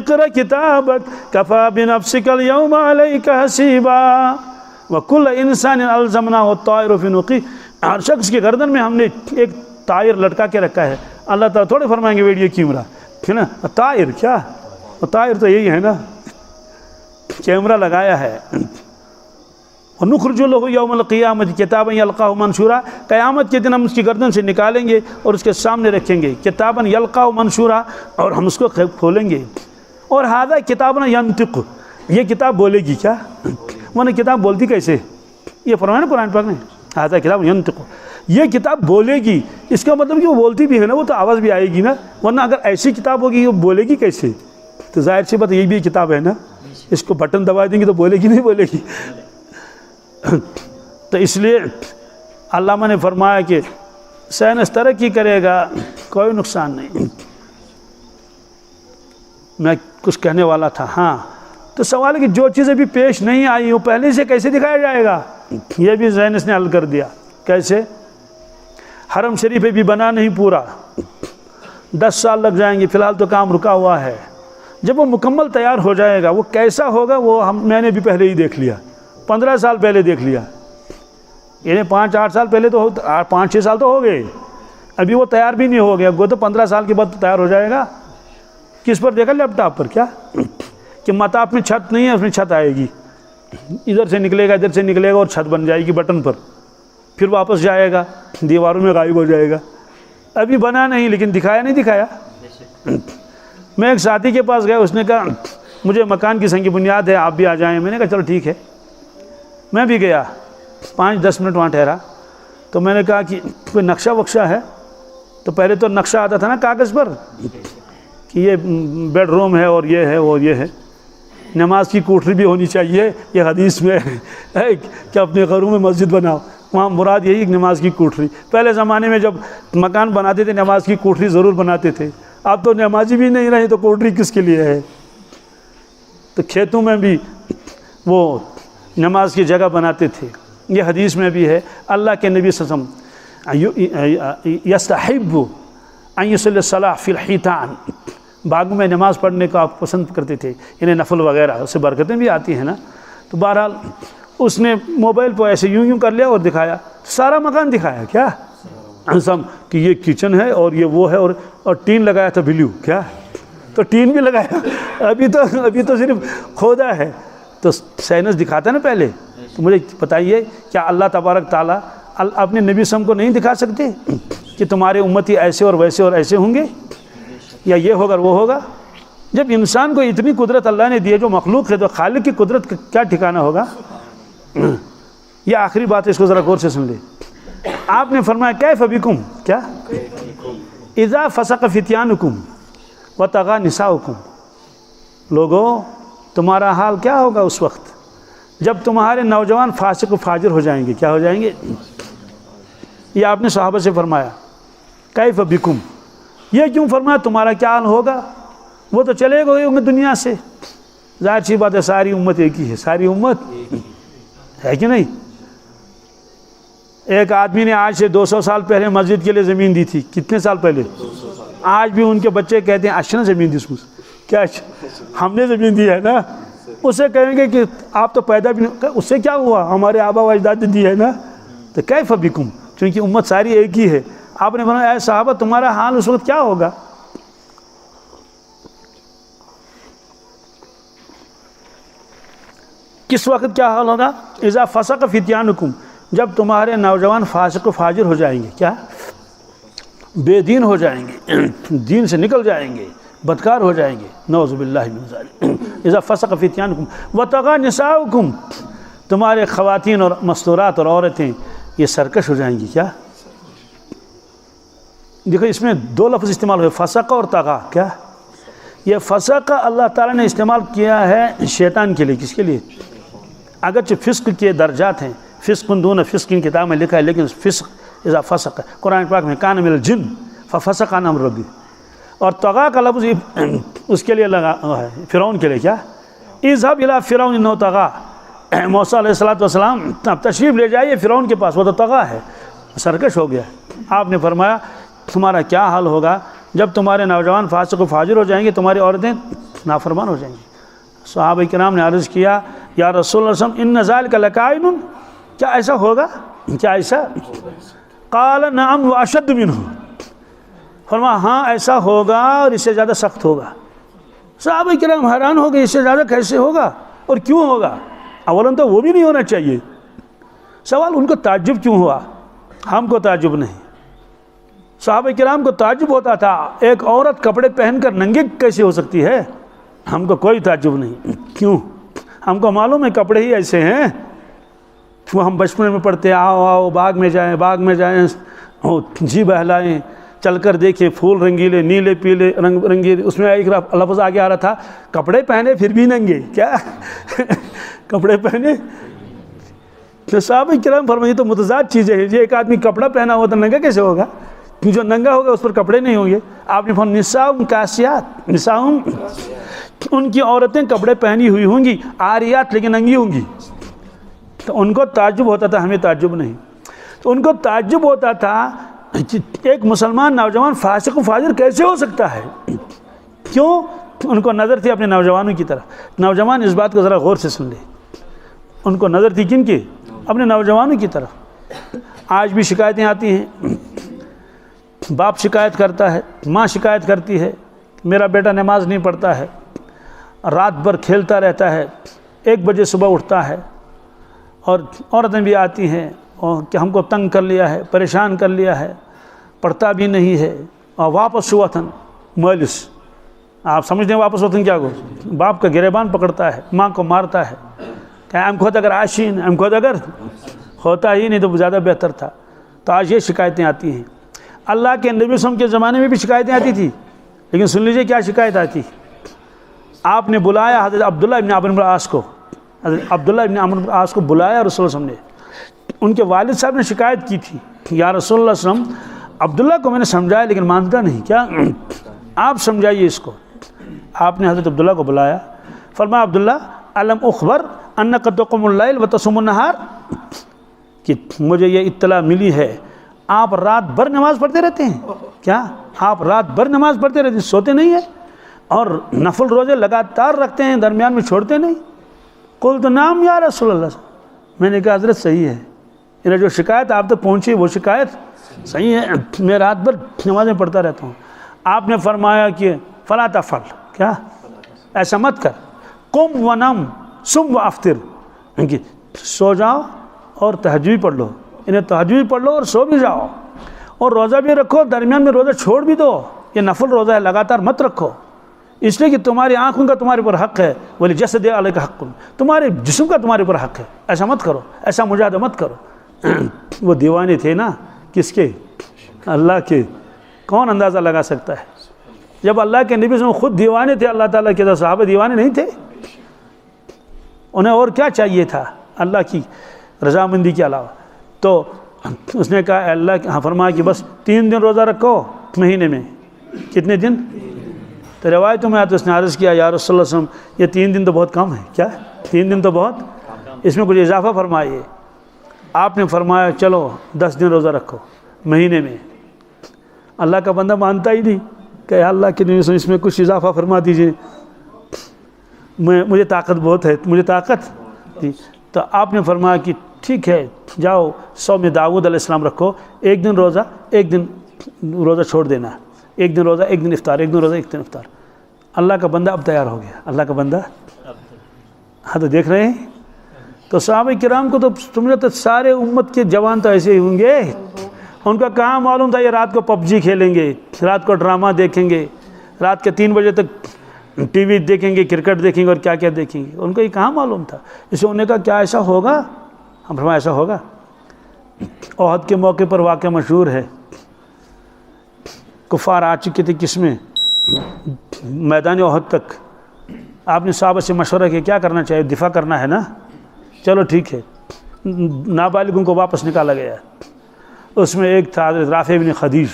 اقْرَأْ كِتَابَكَ كَفَى بِنَفْسِكَ الْيَوْمَ عَلَيْكَ حَسِيبًا وَكُلَّ إِنسَانٍ أَلْزَمْنَاهُ الطَّائِرَ فِي عُنُقِهِ، ہر شخص کی گردن میں ہم نے ایک طائر لٹکا کے رکھا ہے۔ اللہ تعالیٰ تھوڑے فرمائیں گے ویڈیو کیمرہ، ہے نا، طائر کیا، طائر تو یہی ہے نا، کیمرہ لگایا ہے۔ وَنُخْرِجُ لَهُ يَوْمَ الْقِيَامَةِ كِتَابًا يَلْقَاهُ مَنشُورًا، قیامت کے دن ہم اس کی گردن سے نکالیں گے اور اس کے سامنے رکھیں گے، کتابًا يَلْقَاهُ مَنشُورًا، اور ہم اس کو کھولیں گے۔ اور هذا کتابنا ينطق، یہ کتاب بولے گی، کیا وہ کتاب بولتی کیسے؟ یہ فرمایا نا قرآن پاک نے هذا کتاب ينطق، یہ کتاب بولے گی، اس کا مطلب کہ وہ بولتی بھی ہے نا، وہ تو آواز بھی آئے گی نا، ورنہ اگر ایسی کتاب ہوگی وہ بولے گی کیسے؟ تو ظاہر سی بات یہ بھی کتاب ہے نا، اس کو بٹن دبا دیں گے تو بولے گی نہیں بولے گی۔ تو اس لیے علامہ نے فرمایا کہ سائنس ترقی کرے گا کوئی نقصان نہیں۔ میں کچھ کہنے والا تھا، ہاں تو سوال ہے کہ جو چیزیں بھی پیش نہیں آئی وہ پہلے سے کیسے دکھایا جائے گا؟ یہ بھی سائنس نے حل کر دیا۔ کیسے؟ حرم شریف بھی بنا نہیں پورا، 10 سال لگ جائیں گے، فی الحال تو کام رکا ہوا ہے۔ جب وہ مکمل تیار ہو جائے گا وہ کیسا ہوگا وہ میں نے بھی پہلے ہی دیکھ لیا، 15 سال پہلے دیکھ لیا، یعنی 5-8 سال پہلے تو 5-6 سال تو ہو گئے، ابھی وہ تیار بھی نہیں ہو گیا، وہ تو 15 سال کے بعد تیار ہو جائے گا۔ کس پر دیکھا؟ لیپ ٹاپ پر. کیا کہ مطاف میں چھت نہیں ہے، اس میں چھت آئے گی، ادھر سے نکلے گا ادھر سے نکلے گا اور چھت بن جائے گی بٹن پر، پھر واپس جائے گا دیواروں میں غائب ہو جائے گا. ابھی بنا نہیں لیکن دکھایا نہیں دکھایا. میں ایک ساتھی کے پاس گیا، اس نے کہا مجھے مکان کی سنگ بنیاد ہے، آپ بھی آ جائیں. میں نے کہا چلو ٹھیک ہے. میں بھی گیا، 5-10 منٹ وہاں ٹھہرا. تو میں نے کہا کہ کوئی نقشہ وقشہ ہے؟ تو پہلے تو نقشہ آتا تھا نا کاغذ پر کہ یہ بیڈ روم ہے اور یہ ہے اور یہ ہے. نماز کی کوٹری بھی ہونی چاہیے، یہ حدیث میں ہے کہ اپنے گھروں میں مسجد بناؤ. وہاں مراد یہی نماز کی کوٹری. پہلے زمانے میں جب مکان بناتے تھے نماز کی کوٹری ضرور بناتے تھے. اب تو نمازی بھی نہیں رہے تو کوٹری کس کے لیے ہے؟ تو کھیتوں میں بھی وہ نماز کی جگہ بناتے تھے. یہ حدیث میں بھی ہے. اللہ کے نبی صلی اللہ علیہ وسلم یستحب ان یصلی الصلاۃ فی الحیطان، باغوں میں نماز پڑھنے کو آپ پسند کرتے تھے، انہیں نفل وغیرہ اس سے برکتیں بھی آتی ہیں نا. تو بہرحال اس نے موبائل پہ ایسے یوں کر لیا اور دکھایا، سارا مکان دکھایا. کیا سب کہ یہ کچن ہے اور یہ وہ ہے اور ٹین لگایا تھا بلیو. کیا تو ٹین بھی لگایا. ابھی تو صرف کھودا ہے. تو سائنس دکھاتا ہے نا پہلے. تو مجھے بتائیے کیا اللہ تبارک تعالیٰ اپنے نبی صلی اللہ علیہ وسلم کو نہیں دکھا سکتے کہ تمہارے امتی ایسے اور ویسے اور ایسے ہوں گے، یا یہ ہوگا وہ ہوگا؟ جب انسان کو اتنی قدرت اللہ نے دی ہے جو مخلوق ہے، تو خالق کی قدرت کا کیا ٹھکانہ ہوگا؟ یہ آخری بات ہے، اس کو ذرا غور سے سن لے. آپ نے فرمایا کیف بکم، کیا اذا فسق فتیانکم وطغى نساؤکم، لوگوں تمہارا حال کیا ہوگا اس وقت جب تمہارے نوجوان فاسق و فاجر ہو جائیں گے. کیا ہو جائیں گے؟ یہ آپ نے صحابہ سے فرمایا کیف بکم. یہ کیوں فرمایا تمہارا کیا حال ہوگا؟ وہ تو چلے گئے ہوں گے دنیا سے. ظاہر سی بات ہے ساری امت ایک ہی ہے، ساری امت ہے کہ نہیں. ایک آدمی نے آج سے 200 سال پہلے مسجد کے لیے زمین دی تھی. کتنے سال پہلے؟ آج بھی ان کے بچے کہتے ہیں اشنا زمین دی اس کو. کیا ہم نے زمین دی ہے نا. اسے کہیں گے کہ آپ تو پیدا بھی نہیں، اس سے کیا ہوا، ہمارے آبا و اجداد نے دی ہے نا. تو کیف بکم، چونکہ امت ساری ایک ہی ہے. آپ نے فرمایا اے صحابہ تمہارا حال اس وقت کیا ہوگا؟ کس وقت کیا حال ہوگا؟ اذا فسق فتیانکم، جب تمہارے نوجوان فاسق و فاجر ہو جائیں گے. کیا بے دین ہو جائیں گے، دین سے نکل جائیں گے، بدکار ہو جائیں گے. نعوذ باللہ من ذلک. اذا فسق فتیانکم وطغى نساؤکم، تمہارے خواتین اور مستورات اور عورتیں یہ سرکش ہو جائیں گی. کیا دیکھو اس میں 2 لفظ استعمال ہوئے، فسق اور طغى. کیا یہ فسق اللہ تعالیٰ نے استعمال کیا ہے شیطان کے لیے. کس کے لیے؟ اگرچہ فسق کے درجات ہیں، فسق دون فسق کی کتاب میں لکھا ہے، لیکن فسق اذا فسق قرآن پاک میں کان من الجن ففسق عن امر ربی. اور طغى کا لفظ اس کے لیے لگا ہے فرعون کے لیے. کیا اذهب الى فرعون انه طغى، موسیٰ علیہ السلام اب تشریف لے جائیے فرعون کے پاس، وہ تو طغى ہے، سرکش ہو گیا. آپ نے فرمایا تمہارا کیا حال ہوگا جب تمہارے نوجوان فاسق و فاجر ہو جائیں گے، تمہاری عورتیں نافرمان ہو جائیں گی. صحابہ کرام نے عرض کیا یا رسول اللہ صلی اللہ علیہ وسلم ان ذلک لکائن، کیا ایسا ہوگا؟ کیا ایسا؟ قال نعم واشد منہ، فرمایا ہاں ایسا ہوگا اور اس سے زیادہ سخت ہوگا. صحابہ کرام حیران ہو گئے، اس سے زیادہ کیسے ہوگا اور کیوں ہوگا؟ اولاً تو وہ بھی نہیں ہونا چاہیے. سوال ان کو تعجب کیوں ہوا؟ ہم کو تعجب نہیں. صحابہ کرام کو تعجب ہوتا تھا ایک عورت کپڑے پہن کر ننگے کیسے ہو سکتی ہے. ہم کو کوئی تعجب نہیں. کیوں؟ ہم کو معلوم ہے کپڑے ہی ایسے ہیں. وہ ہم بچپن میں پڑھتے آؤ آؤ باغ میں جائیں، باغ میں جائیں، جی بہلائیں، چل کر دیکھیں پھول رنگیلے نیلے پیلے رنگ رنگیلے. اس میں ایک لفظ آگے آ رہا تھا کپڑے پہنے پھر بھی ننگے. کیا کپڑے پہنے؟ تو صحابہ کرام فرمائے تو متضاد چیزیں ہیں. یہ ایک آدمی کپڑا پہنا ہوا تو ننگا کیسے ہوگا؟ جو ننگا ہوگا اس پر کپڑے نہیں ہوں گے. آپ نے فرمایا نساؤں کاسیات، نساؤں ان کی عورتیں کپڑے پہنی ہوئی ہوں گی، عاریات لیکن ننگی ہوں گی. تو ان کو تعجب ہوتا تھا، ہمیں تعجب نہیں. تو ان کو تعجب ہوتا تھا ایک مسلمان نوجوان فاسق و فاجر کیسے ہو سکتا ہے. کیوں؟ ان کو نظر تھی اپنے نوجوانوں کی طرف. نوجوان اس بات کو ذرا غور سے سن لے. ان کو نظر تھی کن کی؟ اپنے نوجوانوں کی طرف. آج بھی شکایتیں آتی ہیں، باپ شکایت کرتا ہے، ماں شکایت کرتی ہے، میرا بیٹا نماز نہیں پڑھتا ہے، رات بھر کھیلتا رہتا ہے، 1 بجے صبح اٹھتا ہے، اور عورتیں بھی آتی ہیں اور کہ ہم کو تنگ کر لیا ہے، پریشان کر لیا ہے، پڑھتا بھی نہیں ہے، اور واپس وطن مالس، آپ سمجھتے ہیں واپس وطن کیا کو؟ باپ کا گریبان پکڑتا ہے، ماں کو مارتا ہے، کہ ایم خود اگر آشین ایم خود اگر ہوتا ہی نہیں تو زیادہ بہتر تھا۔ تو آج یہ شکایتیں آتی ہیں۔ اللہ کے نبی صلی اللہ علیہ وسلم کے زمانے میں بھی شکایتیں آتی تھی، لیکن سن لیجئے کیا شکایت آتی۔ آپ نے بلایا حضرت عبداللہ ابن عمرو بن العاص کو، حضرت عبداللہ ابن عمرو بن العاص کو بلایا رسول اللہ صلی اللہ علیہ وسلم نے۔ ان کے والد صاحب نے شکایت کی تھی، یا رسول اللہ صلی اللہ علیہ وسلم، عبداللہ کو میں نے سمجھایا لیکن مانتا نہیں، کیا آپ سمجھائیے اس کو۔ آپ نے حضرت عبداللہ کو بلایا، فرمایا عبداللہ علم اخبر انک تقوم اللیل وتصوم النہار، کہ مجھے یہ اطلاع ملی ہے آپ رات بھر نماز پڑھتے رہتے ہیں، کیا آپ رات بھر نماز پڑھتے رہتے ہیں، سوتے نہیں ہیں، اور نفل روزے لگاتار رکھتے ہیں، درمیان میں چھوڑتے نہیں؟ قلت نعم یا رسول اللہ، میں نے کہا حضرت صحیح ہے، میرا جو شکایت آپ تک پہنچی وہ شکایت صحیح ہے، میں رات بھر نمازیں پڑھتا رہتا ہوں۔ آپ نے فرمایا کہ فلا تفعل، کیا ایسا مت کر، قم ونم صم وافطر، کہ سو جاؤ اور تہجد پڑھ لو، انہیں تہجد پڑھ لو اور سو بھی جاؤ، اور روزہ بھی رکھو، درمیان میں روزہ چھوڑ بھی دو، یہ نفل روزہ ہے، لگاتار مت رکھو، اس لیے کہ تمہاری آنکھوں کا تمہارے پر حق ہے، ولی جسد علیک حق، تمہارے جسم کا تمہارے پر حق ہے، ایسا مت کرو، ایسا مجاہدہ مت کرو۔ وہ دیوانے تھے نا، کس کے؟ اللہ کے۔ کون اندازہ لگا سکتا ہے؟ جب اللہ کے نبی صلی اللہ علیہ وسلم خود دیوانے تھے اللہ تعالیٰ کے، تو صحابہ دیوانے نہیں تھے؟ انہیں اور کیا چاہیے تھا اللہ کی رضامندی کے علاوہ؟ تو اس نے کہا اے اللہ، فرمایا کہ بس 3 دن روزہ رکھو مہینے میں۔ کتنے دن؟ تو روایتوں میں آتا اس نے عرض کیا یا رسول اللہ صلی اللہ علیہ وسلم، یہ 3 دن تو بہت کم ہے، کیا 3 دن تو بہت، اس میں کچھ اضافہ فرمائیے۔ آپ نے فرمایا چلو 10 دن روزہ رکھو مہینے میں۔ اللہ کا بندہ مانتا ہی نہیں کہ اللہ کے نبی صلی اللہ علیہ وسلم اس میں کچھ اضافہ فرما دیجئے، مجھے طاقت بہت ہے، مجھے طاقت دی۔ تو آپ نے فرمایا کہ ٹھیک ہے، جاؤ صوم داؤد علیہ السلام رکھو، 1 دن روزہ 1 دن روزہ چھوڑ دینا، 1 دن روزہ 1 دن افطار، 1 دن روزہ 1 دن افطار۔ اللہ کا بندہ اب تیار ہو گیا، اللہ کا بندہ۔ ہاں تو دیکھ رہے ہیں، تو صحابہ کرام کو تو تم نے تو سارے امت کے جوان تو ایسے ہی ہوں گے، ان کا کہاں معلوم تھا یہ رات کو PUBG کھیلیں گے، رات کو ڈرامہ دیکھیں گے، رات کے 3 بجے تک ٹی وی دیکھیں گے، کرکٹ دیکھیں گے اور کیا کیا دیکھیں گے، ان کو یہ کہاں معلوم تھا۔ اس لیے انہوں نے کہا کیا ایسا ہوگا؟ ہم فرمایا ایسا ہوگا۔ احد کے موقع پر واقعہ مشہور ہے، کفار آ چکے تھے کس میں؟ میدان احد تک۔ آپ نے صحابہ سے مشورہ کیا کیا کرنا چاہیے؟ دفاع کرنا ہے نا، چلو ٹھیک ہے۔ نابالغوں کو واپس نکالا گیا، اس میں ایک تھا حضرت رافع بن خدیج،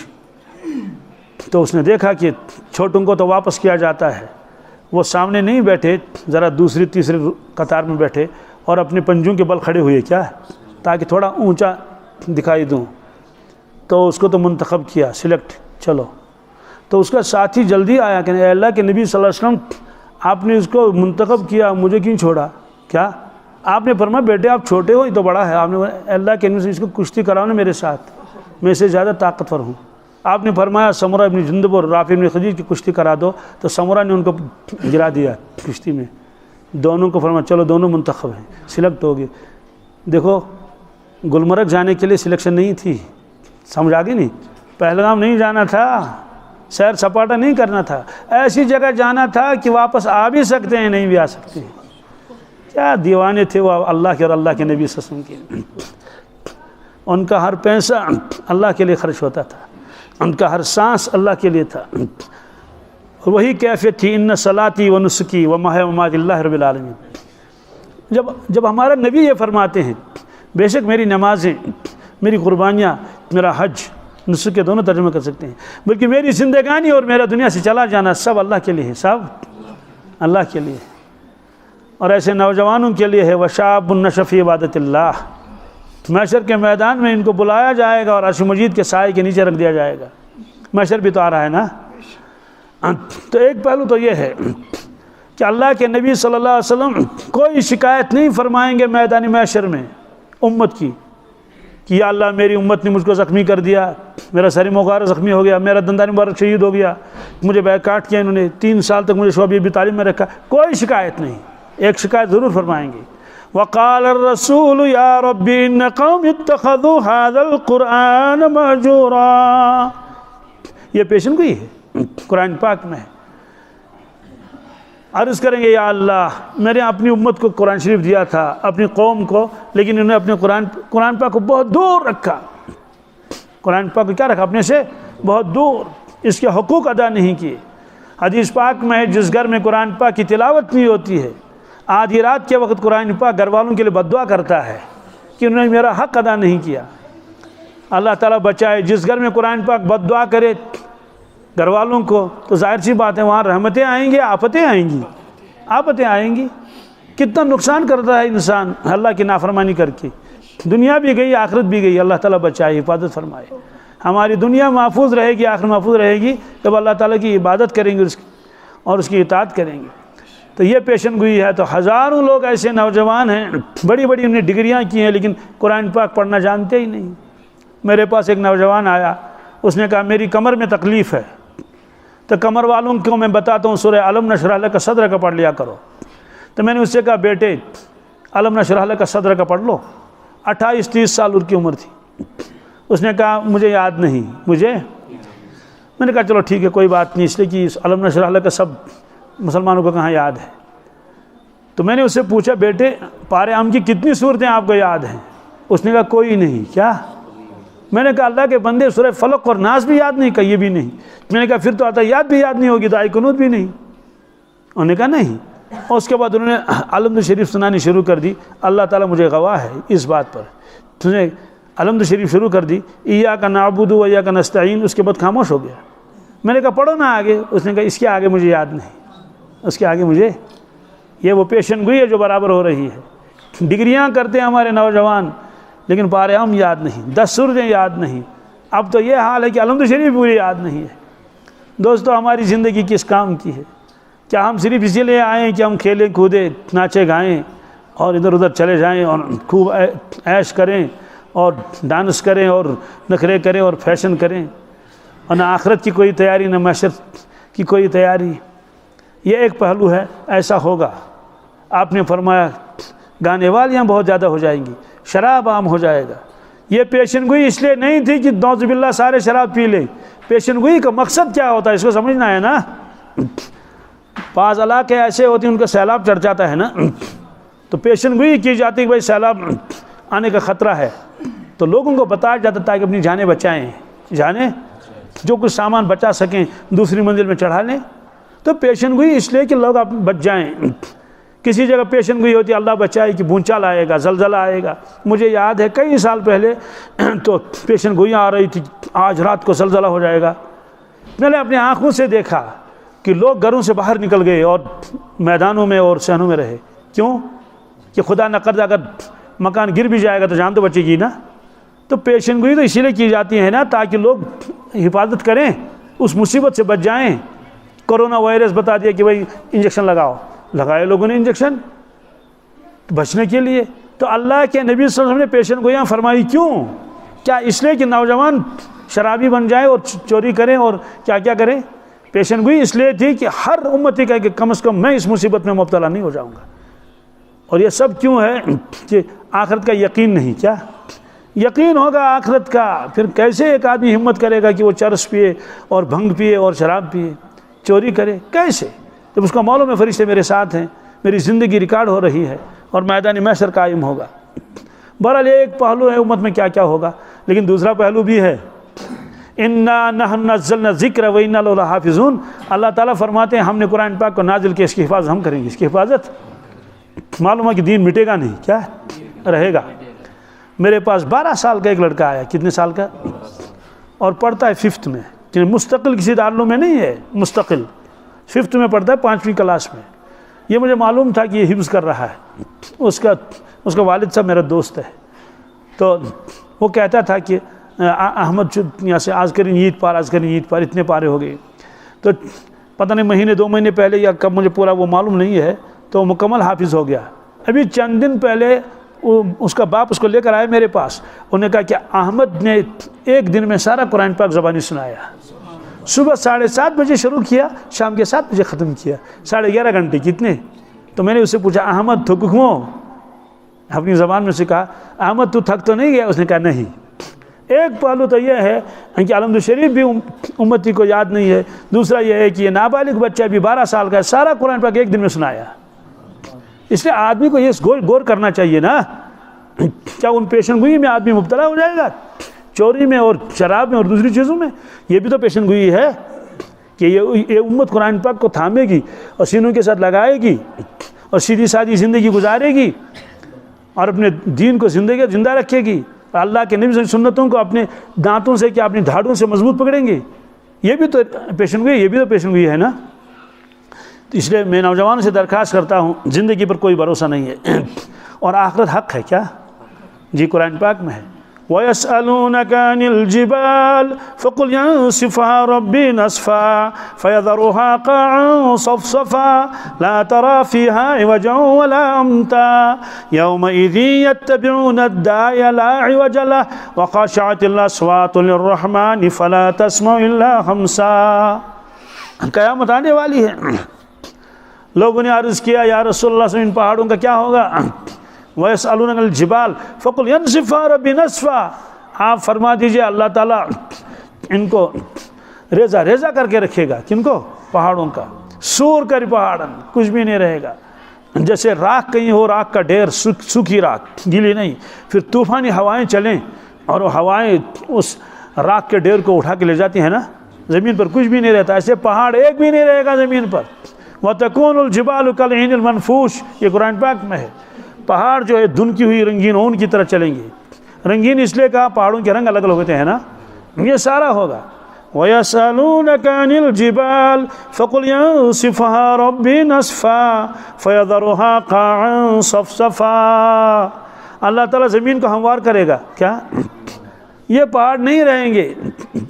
تو اس نے دیکھا کہ چھوٹوں کو تو واپس کیا جاتا ہے، وہ سامنے نہیں بیٹھے، ذرا دوسری تیسری قطار میں بیٹھے اور اپنے پنجوں کے بل کھڑے ہوئے، کیا تاکہ تھوڑا اونچا دکھائی دوں، تو اس کو تو منتخب کیا، سلیکٹ، چلو۔ تو اس کا ساتھی جلدی آیا کہ اے اللہ کے نبی صلی اللہ علیہ وسلم، آپ نے اس کو منتخب کیا، مجھے کیوں چھوڑا؟ کیا آپ نے فرمایا بیٹے آپ چھوٹے ہو، یہ تو بڑا ہے، آپ نے اللہ کے نبی سے اس کو کشتی کراؤ نا میرے ساتھ، میں اس سے زیادہ طاقتور ہوں۔ آپ نے فرمایا سمرہ ابن جندب اور رافع ابن خدیج کی کشتی کرا دو، تو سمرہ نے ان کو گرا دیا کشتی میں، دونوں کو فرمایا چلو دونوں منتخب ہیں، سلیکٹ ہو گئے۔ دیکھو گلمرگ جانے کے لیے سلیکشن نہیں تھی، سمجھ آگے نہیں، پہلگام نہیں جانا تھا، سیر سپاٹا نہیں کرنا تھا، ایسی جگہ جانا تھا کہ واپس آ بھی سکتے ہیں نہیں بھی آ سکتے ہیں۔ کیا دیوانے تھے وہ اللہ کے اور اللہ کے نبی صلی اللہ علیہ وسلم کے۔ ان کا ہر پیسہ اللہ کے لیے خرچ ہوتا تھا، ان کا ہر سانس اللہ کے لیے تھا، اور وہی کیفیت تھی ان صلاتی و نسکی و محیا و مماتی للہ رب العالمین۔ جب ہمارا نبی یہ فرماتے ہیں بے شک میری نمازیں، میری قربانیاں، میرا حج، نسک کے دونوں ترجمہ کر سکتے ہیں، بلکہ میری زندگانی اور میرا دنیا سے چلا جانا سب اللہ کے لیے ہے، سب اللہ کے لیے ہے۔ اور ایسے نوجوانوں کے لیے ہے وشاب نشأ فی عبادت اللہ، محشر کے میدان میں ان کو بلایا جائے گا اور عرش مجید کے سائے کے نیچے رکھ دیا جائے گا۔ محشر بھی تو آ رہا ہے نا۔ تو ایک پہلو تو یہ ہے کہ اللہ کے نبی صلی اللہ علیہ وسلم کوئی شکایت نہیں فرمائیں گے میدان محشر میں امت کی، کہ یا اللہ میری امت نے مجھ کو زخمی کر دیا، میرا سر مغارہ زخمی ہو گیا، میرا دندان مبارک شہید ہو گیا، مجھے بیکاٹ کیا انہوں نے، 3 سال تک مجھے شعبہ ابی طالب میں رکھا، کوئی شکایت نہیں، ایک شکایت ضرور فرمائیں گے، وقال الرسول یا رب ان قوم اتخذوا هذا القرآن مہجورا، یہ پیشن گوئی ہے قرآن پاک میں۔ عرض کریں گے یا اللہ میں نے اپنی امت کو قرآن شریف دیا تھا، اپنی قوم کو، لیکن انہوں نے اپنے قرآن پاک کو بہت دور رکھا، قرآن پاک کو کیا رکھا؟ اپنے سے بہت دور، اس کے حقوق ادا نہیں کیے۔ حدیث پاک میں جس گھر میں قرآن پاک کی تلاوت نہیں ہوتی ہے، آدھی رات کے وقت قرآن پاک گھر والوں کے لیے بد دعا کرتا ہے کہ انہوں نے میرا حق ادا نہیں کیا۔ اللہ تعالیٰ بچائے، جس گھر میں قرآن پاک بد دعا کرے گھر والوں کو، تو ظاہر سی بات ہے وہاں رحمتیں آئیں گی، آفتیں آئیں گی، آفتیں آئیں گی۔ کتنا نقصان کرتا ہے انسان اللہ کی نافرمانی کر کے، دنیا بھی گئی آخرت بھی گئی، اللہ تعالیٰ بچائے، حفاظت فرمائے۔ ہماری دنیا محفوظ رہے گی، آخرت محفوظ رہے گی جب اللہ تعالیٰ کی عبادت کریں گے اور اس کی اطاعت کریں گے۔ تو یہ پیشن گوئی ہے۔ تو ہزاروں لوگ ایسے نوجوان ہیں، بڑی بڑی انہیں ڈگریاں کی ہیں، لیکن قرآن پاک پڑھنا جانتے ہی نہیں۔ میرے پاس ایک نوجوان آیا، اس نے کہا میری کمر میں تکلیف ہے، تو کمر والوں کو میں بتاتا ہوں سورہ علم نشرح لک صدرک کا پڑھ لیا کرو۔ تو میں نے اس سے کہا بیٹے علم نشرح لک صدرک کا پڑھ لو۔ 28-30 سال ان کی عمر تھی۔ اس نے کہا مجھے یاد نہیں، میں نے کہا چلو ٹھیک ہے کوئی بات نہیں، اس لیے کہ علم نشرح لک سب مسلمانوں کو کہاں یاد ہے۔ تو میں نے اس سے پوچھا بیٹے پارے عام کی کتنی صورتیں آپ کو یاد ہیں؟ اس نے کہا کوئی نہیں۔ کیا؟ میں نے کہا اللہ کے بندے سورہ فلق اور ناس بھی یاد نہیں، کہا یہ بھی نہیں۔ میں نے کہا پھر تو یاد بھی یاد نہیں ہوگی، دعائے قنوت بھی نہیں۔ انہوں نے کہا نہیں۔ اور اس کے بعد انہوں نے الحمد شریف سنانی شروع کر دی۔ اللہ تعالیٰ مجھے گواہ ہے اس بات پر، تم نے الحمد شریف شروع کر دی، ایاک نعبد و ایاک نستعین، اس کے بعد خاموش ہو گیا۔ میں نے کہا پڑھو نا آگے۔ اس نے کہا اس کے آگے مجھے یاد نہیں، اس کے آگے مجھے، یہ وہ پیشن گوئی ہے جو برابر ہو رہی ہے۔ ڈگریاں کرتے ہیں ہمارے نوجوان، لیکن پارے ہم یاد نہیں، 10 سورتیں یاد نہیں۔ اب تو یہ حال ہے کہ الحمد شریف پوری یاد نہیں ہے۔ دوستو ہماری زندگی کس کام کی ہے؟ کیا ہم صرف اسی لیے آئیں کہ ہم کھیلیں کودیں، ناچے گائیں اور ادھر ادھر چلے جائیں اور خوب عیش کریں اور ڈانس کریں اور نخرے کریں اور فیشن کریں، اور نہ آخرت کی کوئی تیاری نہ معاشر کی کوئی تیاری؟ یہ ایک پہلو ہے، ایسا ہوگا۔ آپ نے فرمایا گانے والیاں بہت زیادہ ہو جائیں گی، شراب عام ہو جائے گا۔ یہ پیشن گوئی اس لیے نہیں تھی کہ نعوذ باللہ سارے شراب پی لیں۔ پیشن گوئی کا مقصد کیا ہوتا ہے اس کو سمجھنا ہے نا۔ بعض علاقے ایسے ہوتے ہیں ان کا سیلاب چڑھ جاتا ہے نا، تو پیشن گوئی کی جاتی ہے کہ بھائی سیلاب آنے کا خطرہ ہے، تو لوگوں کو بتایا جاتا تاکہ اپنی جانیں بچائیں، جانیں جو کچھ سامان بچا سکیں دوسری منزل میں چڑھا لیں۔ تو پیشن گوئی اس لیے کہ لوگ بچ جائیں۔ کسی جگہ پیشن گوئی ہوتی ہے اللہ بچائے کہ بھونچال آئے گا، زلزلہ آئے گا۔ مجھے یاد ہے کئی سال پہلے تو پیشن گوئیاں آ رہی تھی، آج رات کو زلزلہ ہو جائے گا۔ میں نے اپنی آنکھوں سے دیکھا کہ لوگ گھروں سے باہر نکل گئے اور میدانوں میں اور صحنوں میں رہے۔ کیوں؟ کہ خدا نہ کرے اگر مکان گر بھی جائے گا تو جان تو بچے گی نا۔ تو پیشن گوئی تو اسی لیے کی جاتی ہے نا تاکہ لوگ حفاظت کریں، اس مصیبت سے بچ جائیں۔ کرونا وائرس بتا دیا کہ بھائی انجیکشن لگاؤ، لگائے لوگوں نے انجیکشن بچنے کے لیے۔ تو اللہ کے نبی صلی اللہ علیہ وسلم نے پیشن گوئیاں فرمائی کیوں؟ کیا اس لیے کہ نوجوان شرابی بن جائیں اور چوری کریں اور کیا کیا کریں؟ پیشن گوئی اس لیے تھی کہ ہر امتی کا کہ کم از کم میں اس مصیبت میں مبتلا نہیں ہو جاؤں گا۔ اور یہ سب کیوں ہے؟ کہ آخرت کا یقین نہیں۔ کیا یقین ہوگا آخرت کا، پھر کیسے ایک آدمی ہمت کرے گا کہ وہ چرس پیے اور بھنگ پیے اور شراب پیے، چوری کرے؟ کیسے؟ جب اس کا معلوم ہے فرشتے میرے ساتھ ہیں، میری زندگی ریکارڈ ہو رہی ہے اور میدان محشر قائم ہوگا۔ بہرحال ایک پہلو ہے امت میں کیا کیا ہوگا، لیکن دوسرا پہلو بھی ہے، اِنَّا نَحْنُ نَزَّلْنَا الذِّكْرَ وَإِنَّا لَهُ لَحَافِظُونَ۔ اللہ تعالیٰ فرماتے ہیں ہم نے قرآن پاک کو نازل کیا، اس کی حفاظت ہم کریں گے۔ اس کی حفاظت معلوم ہے کہ دین مٹے گا نہیں، کیا رہے گا۔ میرے پاس 12 سال کا ایک لڑکا آیا، کتنے سال کا؟ اور پڑھتا ہے 5th میں، مستقل کسی دارالعلوم میں نہیں ہے، مستقل 5th میں پڑھتا ہے، 5ویں کلاس میں۔ یہ مجھے معلوم تھا کہ یہ حفظ کر رہا ہے۔ اس کا والد صاحب میرا دوست ہے، تو وہ کہتا تھا کہ احمد یہاں سے آج کریں عید پار اتنے پارے ہو گئے۔ تو پتہ نہیں مہینے 2 مہینے پہلے یا کب، مجھے پورا وہ معلوم نہیں ہے، تو مکمل حافظ ہو گیا۔ ابھی چند دن پہلے اس کا باپ اس کو لے کر آئے میرے پاس. انہوں نے کہا کہ احمد نے ایک دن میں سارا قرآن پاک زبانی سنایا. صبح 7:30 بجے شروع کیا, شام کے 7 بجے ختم کیا, 11.5 گھنٹے. کتنے؟ تو میں نے اس سے پوچھا احمد تھک کیوں؟ اپنی زبان میں سے کہا احمد تو تھک تو نہیں گیا؟ اس نے کہا نہیں. ایک پہلو تو یہ ہے کہ علمد شریف بھی امتی کو یاد نہیں ہے. دوسرا یہ ہے کہ یہ نابالغ بچہ بھی 12 سال کا ہے, سارا قرآن پاک ایک دن میں سنایا. اس لیے آدمی کو یہ غور کرنا چاہیے نا, کیا ان پیشن گوئی میں آدمی مبتلا ہو جائے گا؟ چوری میں اور شراب میں اور دوسری چیزوں میں. یہ بھی تو پیشن گوئی ہے کہ یہ امت قرآن پاک کو تھامے گی اور سینوں کے ساتھ لگائے گی اور سیدھی سادھی زندگی گزارے گی اور اپنے دین کو زندہ رکھے گی. اللہ کے نبی کی سنتوں کو اپنے دانتوں سے کیا اپنی دھاڑوں سے مضبوط پکڑیں گے. یہ بھی تو پیشن گوئی, یہ بھی تو پیشن گوئی ہے نا. تو اس لیے میں نوجوانوں سے درخواست کرتا ہوں, زندگی پر کوئی بھروسہ نہیں ہے اور آخرت حق ہے. کیا جی قرآن پاک میں ہے وَيَسْأَلُونَكَ عَنِ الْجِبَالِ فَقُلْ يَنسِفُهَا رَبِّي نَسْفًا فَيَذَرُهَا قَاعًا صَفْصَفًا لَا تَرَى فِيهَا عِوَجًا وَلَا أَمْتًا يَوْمَئِذٍ يَتَّبِعُونَ الدَّاعِيَ لَا عِوَجَ لَهُ وَخَشَعَتِ الْأَصْوَاتُ لِلرَّحْمَنِ فَلَا تَسْمَعُ إِلَّا هَمْسًا. قیامت آنے والی ہے. لوگوں نے عرض کیا یا رسول اللہ صلی اللہ علیہ وسلم ان پہاڑوں کا کیا ہوگا؟ وَيَسْأَلُونَكَ الْجِبَالِ فَقُلْ يَنسِفُهَا رَبِّي نَسْفًا. آپ فرما دیجئے اللہ تعالیٰ ان کو ریزہ ریزہ کر کے رکھے گا. کن کو؟ پہاڑوں کا. سور کر پہاڑن, کچھ بھی نہیں رہے گا. جیسے راکھ کہیں ہو, راکھ کا ڈھیر, سوکھی راکھ, گیلی نہیں, پھر طوفانی ہوائیں چلیں اور وہ ہوائیں اس راکھ کے ڈھیر کو اٹھا کے لے جاتی ہیں نا, زمین پر کچھ بھی نہیں رہتا. ایسے پہاڑ ایک بھی نہیں رہے گا زمین پر. وَتَكُونُ الْجِبَالُ كَالْعِهْنِ الْمَنْفُوشِ. یہ قرآن پاک میں ہے. پہاڑ جو ہے دھنکی ہوئی رنگین اون کی طرح چلیں گے. رنگین اس لیے کہا پہاڑوں کے رنگ الگ الگ ہوتے ہیں نا. یہ سارا ہوگا. وَيَسْأَلُونَكَ عَنِ الْجِبَالِ فَقُلْ يَنسِفُهَا رَبِّي نَسْفًا فَيَذَرُهَا قَاعًا صَفْصَفًا. اللہ تعالیٰ زمین کو ہموار کرے گا. کیا یہ پہاڑ نہیں رہیں گے,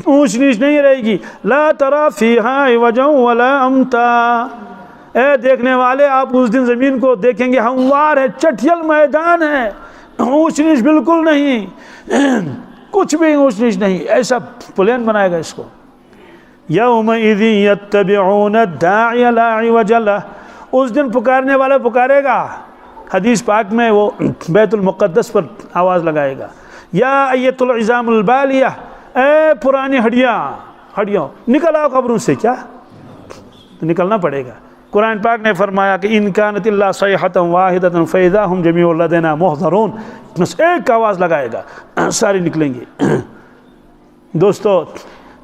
اونچ نیچ نہیں رہے گی. لَا تَرَى فِيهَا عِوَجًا وَلَا أَمْتًا. اے دیکھنے والے, آپ اس دن زمین کو دیکھیں گے ہموار ہے, چٹھیل میدان ہے, اونچ نیچ بالکل نہیں, کچھ بھی اونچ نیچ نہیں, ایسا پلین بنائے گا اس کو. یومئذ یتبعون الداعی لا عوج لہ. اس دن پکارنے والا پکارے گا. حدیث پاک میں وہ بیت المقدس پر آواز لگائے گا, یا ایت العظام البالیہ, اے پرانی ہڈیاں نکل آؤ قبروں سے. کیا نکلنا پڑے گا. قرآن پاک نے فرمایا کہ ان کانت اللہ صیحۃ واحدۃ فاذا ہم جمیع لدینا محضرون. بس ایک آواز لگائے گا, سارے نکلیں گے. دوستو,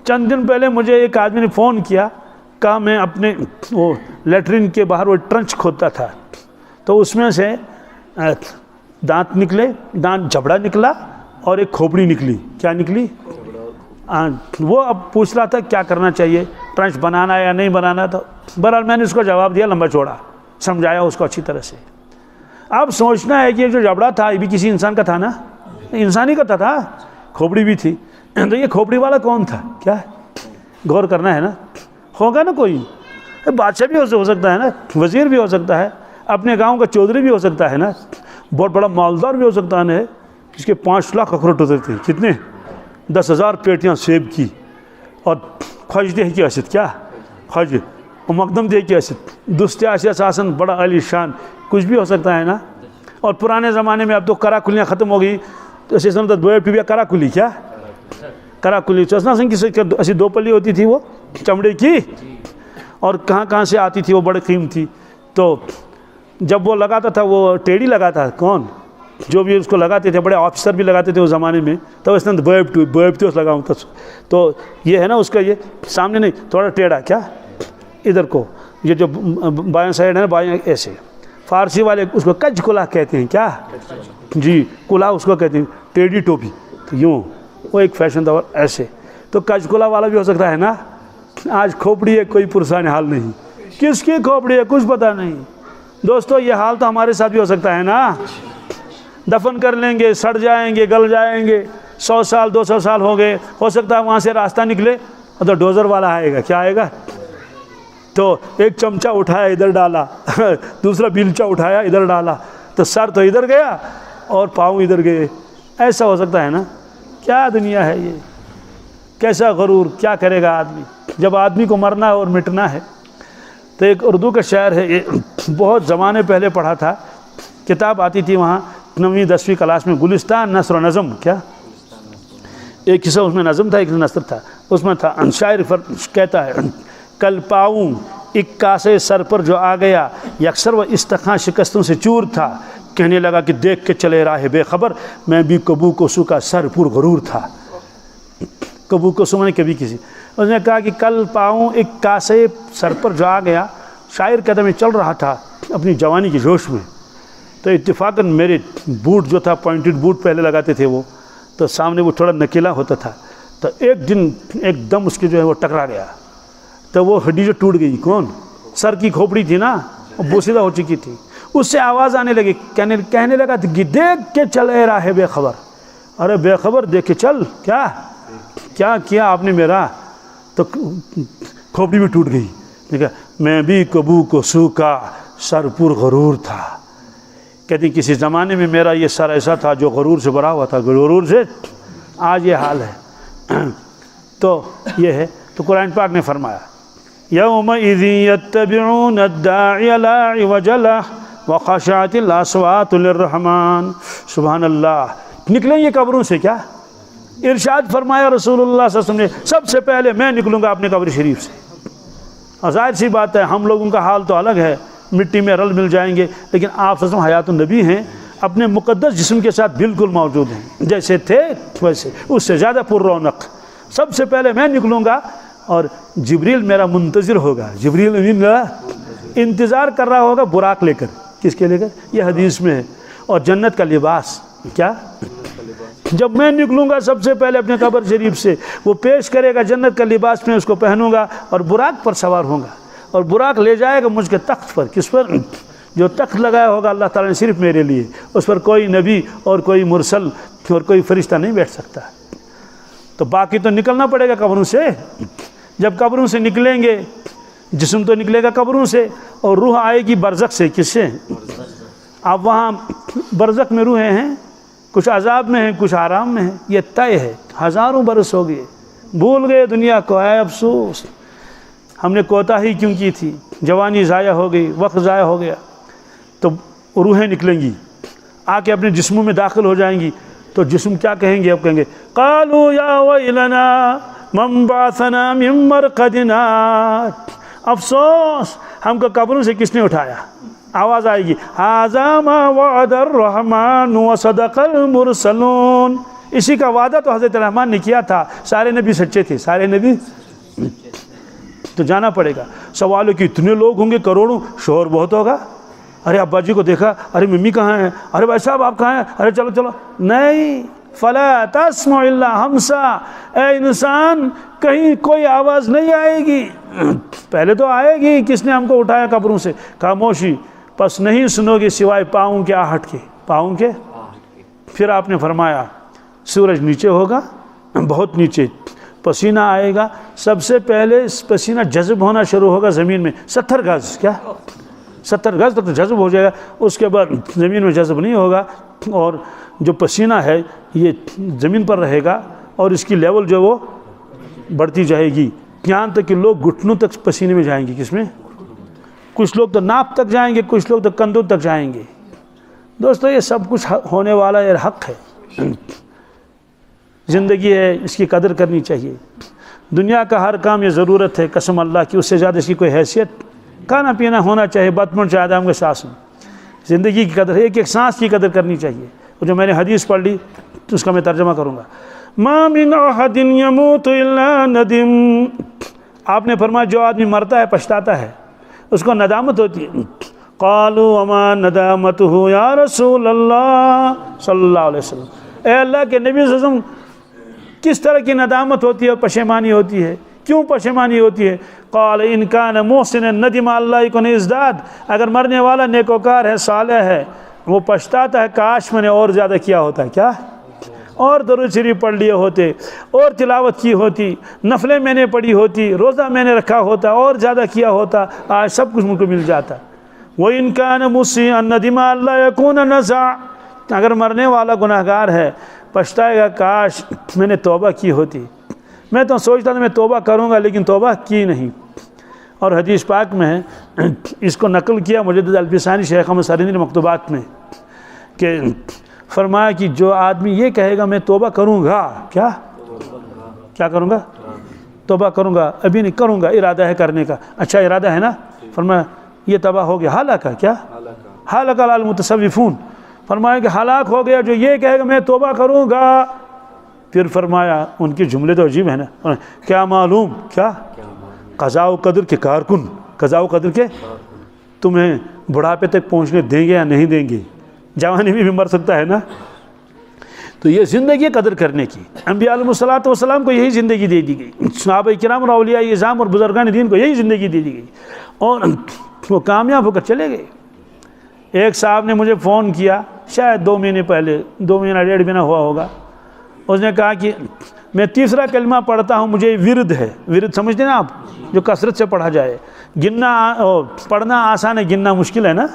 چند دن پہلے مجھے ایک آدمی نے فون کیا, کہا میں اپنے وہ لیٹرین کے باہر وہ ٹرنچ کھودتا تھا, تو اس میں سے دانت نکلے, دانت جبڑا نکلا اور ایک کھوپڑی نکلی. کیا نکلی؟ وہ اب پوچھ رہا تھا کیا کرنا چاہیے, ٹرنچ بنانا یا نہیں بنانا. تو بہرحال میں نے اس کو جواب دیا لمبا چوڑا, سمجھایا اس کو اچھی طرح سے. اب سوچنا ہے کہ جو جبڑا تھا یہ بھی کسی انسان کا تھا نا, انسانی کا تھا, کھوپڑی بھی تھی. تو یہ کھوپڑی والا کون تھا؟ کیا غور کرنا ہے نا. ہوگا نا کوئی بادشاہ بھی ہو سکتا ہے نا, وزیر بھی ہو سکتا ہے, اپنے گاؤں کا چودھری بھی ہو سکتا ہے نا, بہت بڑا مالدار بھی ہو سکتا ہے نا, جس کے 5 لاکھ اخروٹ ہوتے تھے. کتنے؟ 10,000 پیٹیاں سیب کی, اور خواجہ دہ کی حیثیت. کیا خواجہ و مقدم دہ کی حیثیت, دست آسیاس آسن, بڑا علی شان, کچھ بھی ہو سکتا ہے نا. اور پرانے زمانے میں اب تو کرا کلیاں ختم ہو گئی, تو ایسے سمجھتا دوئے پی کرا کلی. کیا کرا کلی؟ چوسنا سنگھ کی ایسی 2 پلی ہوتی تھی وہ چمڑے کی, اور کہاں سے آتی تھی, وہ بڑی قیمتی. تو جب وہ لگاتا تھا, وہ ٹیڑھی لگاتا, کون جو بھی اس کو لگاتے تھے, بڑے آفیسر بھی لگاتے تھے اس زمانے میں, تو اس نے بیب لگاؤں. تو یہ ہے نا اس کا, یہ سامنے نہیں, تھوڑا ٹیڑھا. کیا ادھر کو, یہ جو بائیں سائڈ ہے نا, بائیں ایسے. فارسی والے اس کو کج کلا کہتے ہیں. کیا جی کلا اس کو کہتے ہیں, ٹیڑھی ٹوپی. تو یوں وہ ایک فیشن تھا ایسے. تو کج کلا والا بھی ہو سکتا ہے نا. آج کھوپڑی ہے, کوئی پرسان حال نہیں, کس کی کھوپڑی ہے کچھ پتہ نہیں. دوستو یہ حال تو ہمارے ساتھ بھی ہو سکتا ہے نا. دفن کر لیں گے, سڑ جائیں گے, گل جائیں گے, 100 سال 200 سال ہو گئے, ہو سکتا ہے وہاں سے راستہ نکلے تو ڈوزر والا آئے گا. کیا آئے گا؟ تو ایک چمچہ اٹھایا ادھر ڈالا, دوسرا بیلچہ اٹھایا ادھر ڈالا, تو سر تو ادھر گیا, اور پاؤں ادھر گئے. ایسا ہو سکتا ہے نا؟ کیا دنیا ہے یہ، کیسا غرور، کیا کرے گا آدمی جب آدمی کو مرنا ہے اور مٹنا ہے. تو ایک اردو کا شاعر ہے، یہ بہت زمانے پہلے پڑھا تھا، کتاب آتی تھی وہاں 9ویں 10ویں کلاس میں، گلستان نثر و نظم. کیا ایک قصہ اس میں نظم تھا، ایک نثر تھا. اس میں تھا شاعر کہتا ہے کل پاؤں ایک کاسے سر پر جو آ گیا، یکسر و استخاں شکستوں سے چور تھا. کہنے لگا کہ دیکھ کے چلے راہ بے خبر، میں بھی کبو کوسو کا سر پر غرور تھا. کبو کوسو نے کبھی کسی، اس نے کہا کہ کل پاؤں ایک کاسے سر پر جو آ گیا. شاعر کہتا میں چل رہا تھا اپنی جوانی کے جوش میں، تو اتفاقاً میرے بوٹ جو تھا پوائنٹڈ بوٹ پہلے لگاتے تھے وہ، تو سامنے وہ تھوڑا نکیلا ہوتا تھا. تو ایک دن ایک دم اس کے جو ہے وہ ٹکرا گیا، تو وہ ہڈی جو ٹوٹ گئی، کون؟ سر کی کھوپڑی تھی نا، وہ بوسیدہ ہو چکی تھی. اس سے آواز آنے لگی، کہنے لگا کہ دیکھ کے چل اے راہ بے خبر. ارے بے خبر دیکھ کے چل، کیا کیا آپ نے میرا؟ تو کھوپڑی بھی ٹوٹ گئی. دیکھا میں بھی کبو کوسو کا سر پر غرور تھا. کہتی کسی زمانے میں میرا یہ سر ایسا تھا جو غرور سے بھرا ہوا تھا، غرور سے آج یہ حال ہے. تو یہ ہے، تو قرآن پاک نے فرمایا یومئذ یتبعون الداعی لا عوج لہ وخشعت الاصوات للرحمن. سبحان اللہ. نکلیں گے قبروں سے، کیا ارشاد فرمایا رسول اللہ صلی اللہ علیہ وسلم نے، سب سے پہلے میں نکلوں گا اپنے قبر شریف سے. اور ظاہر سی بات ہے ہم لوگوں کا حال تو الگ ہے، مٹی میں رل مل جائیں گے، لیکن آپ صلی اللہ علیہ وسلم حیات النبی ہیں، اپنے مقدس جسم کے ساتھ بالکل موجود ہیں، جیسے تھے ویسے، اس سے زیادہ پر رونق. سب سے پہلے میں نکلوں گا اور جبریل میرا منتظر ہوگا. جبریل امین میرا انتظار کر رہا ہوگا براق لے کر. کس کے لے کر؟ یہ حدیث میں ہے. اور جنت کا لباس، کیا جب میں نکلوں گا سب سے پہلے اپنے قبر شریف سے، وہ پیش کرے گا جنت کا لباس، میں اس کو پہنوں گا اور براق پر سوار ہوں گا. اور براق لے جائے گا مجھ کے تخت پر. کس پر؟ جو تخت لگایا ہوگا اللہ تعالیٰ نے صرف میرے لیے. اس پر کوئی نبی اور کوئی مرسل اور کوئی فرشتہ نہیں بیٹھ سکتا. تو باقی تو نکلنا پڑے گا قبروں سے. جب قبروں سے نکلیں گے، جسم تو نکلے گا قبروں سے، اور روح آئے گی برزخ سے. کس سے؟ آپ وہاں برزخ میں روحیں ہیں، کچھ عذاب میں ہیں، کچھ آرام میں ہیں. یہ طے ہے. ہزاروں برس ہو گئے، بھول گئے دنیا کو. ہے افسوس، ہم نے کوتاہی کیوں کی تھی. جوانی ضائع ہو گئی، وقت ضائع ہو گیا. تو روحیں نکلیں گی، آ کے اپنے جسموں میں داخل ہو جائیں گی. تو جسم کیا کہیں گے؟ اب کہیں گے قالوا یا ویلنا من بعثنا من مرقدنا. افسوس، ہم کو قبروں سے کس نے اٹھایا؟ آواز آئے گی ھذا ما وعد الرحمن وصدق المرسلون. اسی کا وعدہ تو حضرت رحمان نے کیا تھا. سارے نبی سچے تھے، سارے نبی. تو جانا پڑے گا. سوالوں کہ اتنے لوگ ہوں گے، کروڑوں، شور بہت ہوگا. ارے ابا جی کو دیکھا، ارے ممی کہاں ہیں، ارے بھائی صاحب آپ کہاں ہیں، ارے چلو چلو. نہیں، فلا تسمع الا ہمسا. اے انسان، کہیں کوئی آواز نہیں آئے گی. پہلے تو آئے گی کس نے ہم کو اٹھایا قبروں سے. خاموشی. پس نہیں سنو گے سوائے پاؤں کے آہٹ کے. پاؤں کے. پھر آپ نے فرمایا سورج نیچے ہوگا، بہت نیچے. پسینہ آئے گا. سب سے پہلے پسینہ جذب ہونا شروع ہوگا زمین میں 70 گز. کیا 70 گز تک تو جذب ہو جائے گا. اس کے بعد زمین میں جذب نہیں ہوگا. اور جو پسینہ ہے یہ زمین پر رہے گا، اور اس کی لیول جو وہ بڑھتی جائے گی، یہاں تک کہ لوگ گھٹنوں تک پسینے میں جائیں گے. کس میں؟ کچھ لوگ تو ناپ تک جائیں گے، کچھ لوگ تو کندھوں تک جائیں گے. دوستو یہ سب کچھ ہونے والا یہ حق ہے. زندگی ہے، اس کی قدر کرنی چاہیے. دنیا کا ہر کام یہ ضرورت ہے، قسم اللہ کی، اس سے زیادہ اس کی کوئی حیثیت. کھانا پینا ہونا چاہیے، بطمن چاہتا ہوں گے سانس میں. زندگی کی قدر ہے، ایک ایک سانس کی قدر کرنی چاہیے. اور جو میں نے حدیث پڑھ لی تو اس کا میں ترجمہ کروں گا. ما من احد یموت الا ندم. آپ نے فرمایا جو آدمی مرتا ہے پچھتاتا ہے، اس کو ندامت ہوتی ہے. قالوا وما ندامته یا رسول اللہ صلی اللہ علیہ وسلم. اے اللہ کے نبی صلی اللہ علیہ وسلم، کس طرح کی ندامت ہوتی ہے اور پشیمانی ہوتی ہے؟ کیوں پشیمانی ہوتی ہے؟ قال ان کان محسنا ندم اللہ یکن ازداد. اگر مرنے والا نیکوکار ہے، صالح ہے، وہ پچھتاتا ہے کاش میں نے اور زیادہ کیا ہوتا ہے. کیا؟ اور درود شریف پڑھ لیے ہوتے، اور تلاوت کی ہوتی، نفلیں میں نے پڑھی ہوتی، روزہ میں نے رکھا ہوتا، اور زیادہ کیا ہوتا، آج سب کچھ مجھ کو مل جاتا. وَإِن كَانَ مُسِيئًا نَدِمَ أَلَّا يَكُونَ نَزَعَ. اگر مرنے والا گناہگار ہے پچھتائے گا کاش میں نے توبہ کی ہوتی، میں تو سوچتا تھا میں توبہ کروں گا لیکن توبہ کی نہیں۔ اور حدیث پاک میں ہے، اس کو نقل کیا مجدد الفسانی شیخ احمد سرہندی نے مکتوبات میں، کہ فرمایا کہ جو آدمی یہ کہے گا میں توبہ کروں گا، کیا کروں گا؟ توبہ کروں گا، ابھی نہیں کروں گا، ارادہ ہے کرنے کا، اچھا ارادہ ہے نا، فرمایا یہ تباہ ہو گیا، ہلاک کیا؟ ہلاک المتصوفون، فرمایا کہ ہلاک ہو گیا جو یہ کہے گا میں توبہ کروں گا۔ پھر فرمایا ان کے جملے تو عجیب ہیں نا، کیا معلوم، کیا قضاء و قدر کے کارکن، قضاء و قدر کے تمہیں بڑھاپے تک پہنچنے دیں گے یا نہیں دیں گے؟ جوانی میں بھی مر سکتا ہے نا۔ تو یہ زندگی قدر کرنے کی، انبیاء علیہ الصلوۃ والسلام کو یہی زندگی دے دی گئی، صحابہ کرام اور اولیاء اعظام اور بزرگان دین کو یہی زندگی دے دی گئی، اور وہ کامیاب ہو کر چلے گئے۔ ایک صاحب نے مجھے فون کیا شاید 2 مہینے پہلے، 2 مہینہ 1.5 مہینہ ہوا ہوگا، اس نے کہا کہ میں تیسرا کلمہ پڑھتا ہوں، مجھے ورد ہے، ورد سمجھتے ہیں نا آپ، جو کثرت سے پڑھا جائے، گننا پڑھنا آسان ہے، گننا مشکل ہے نا۔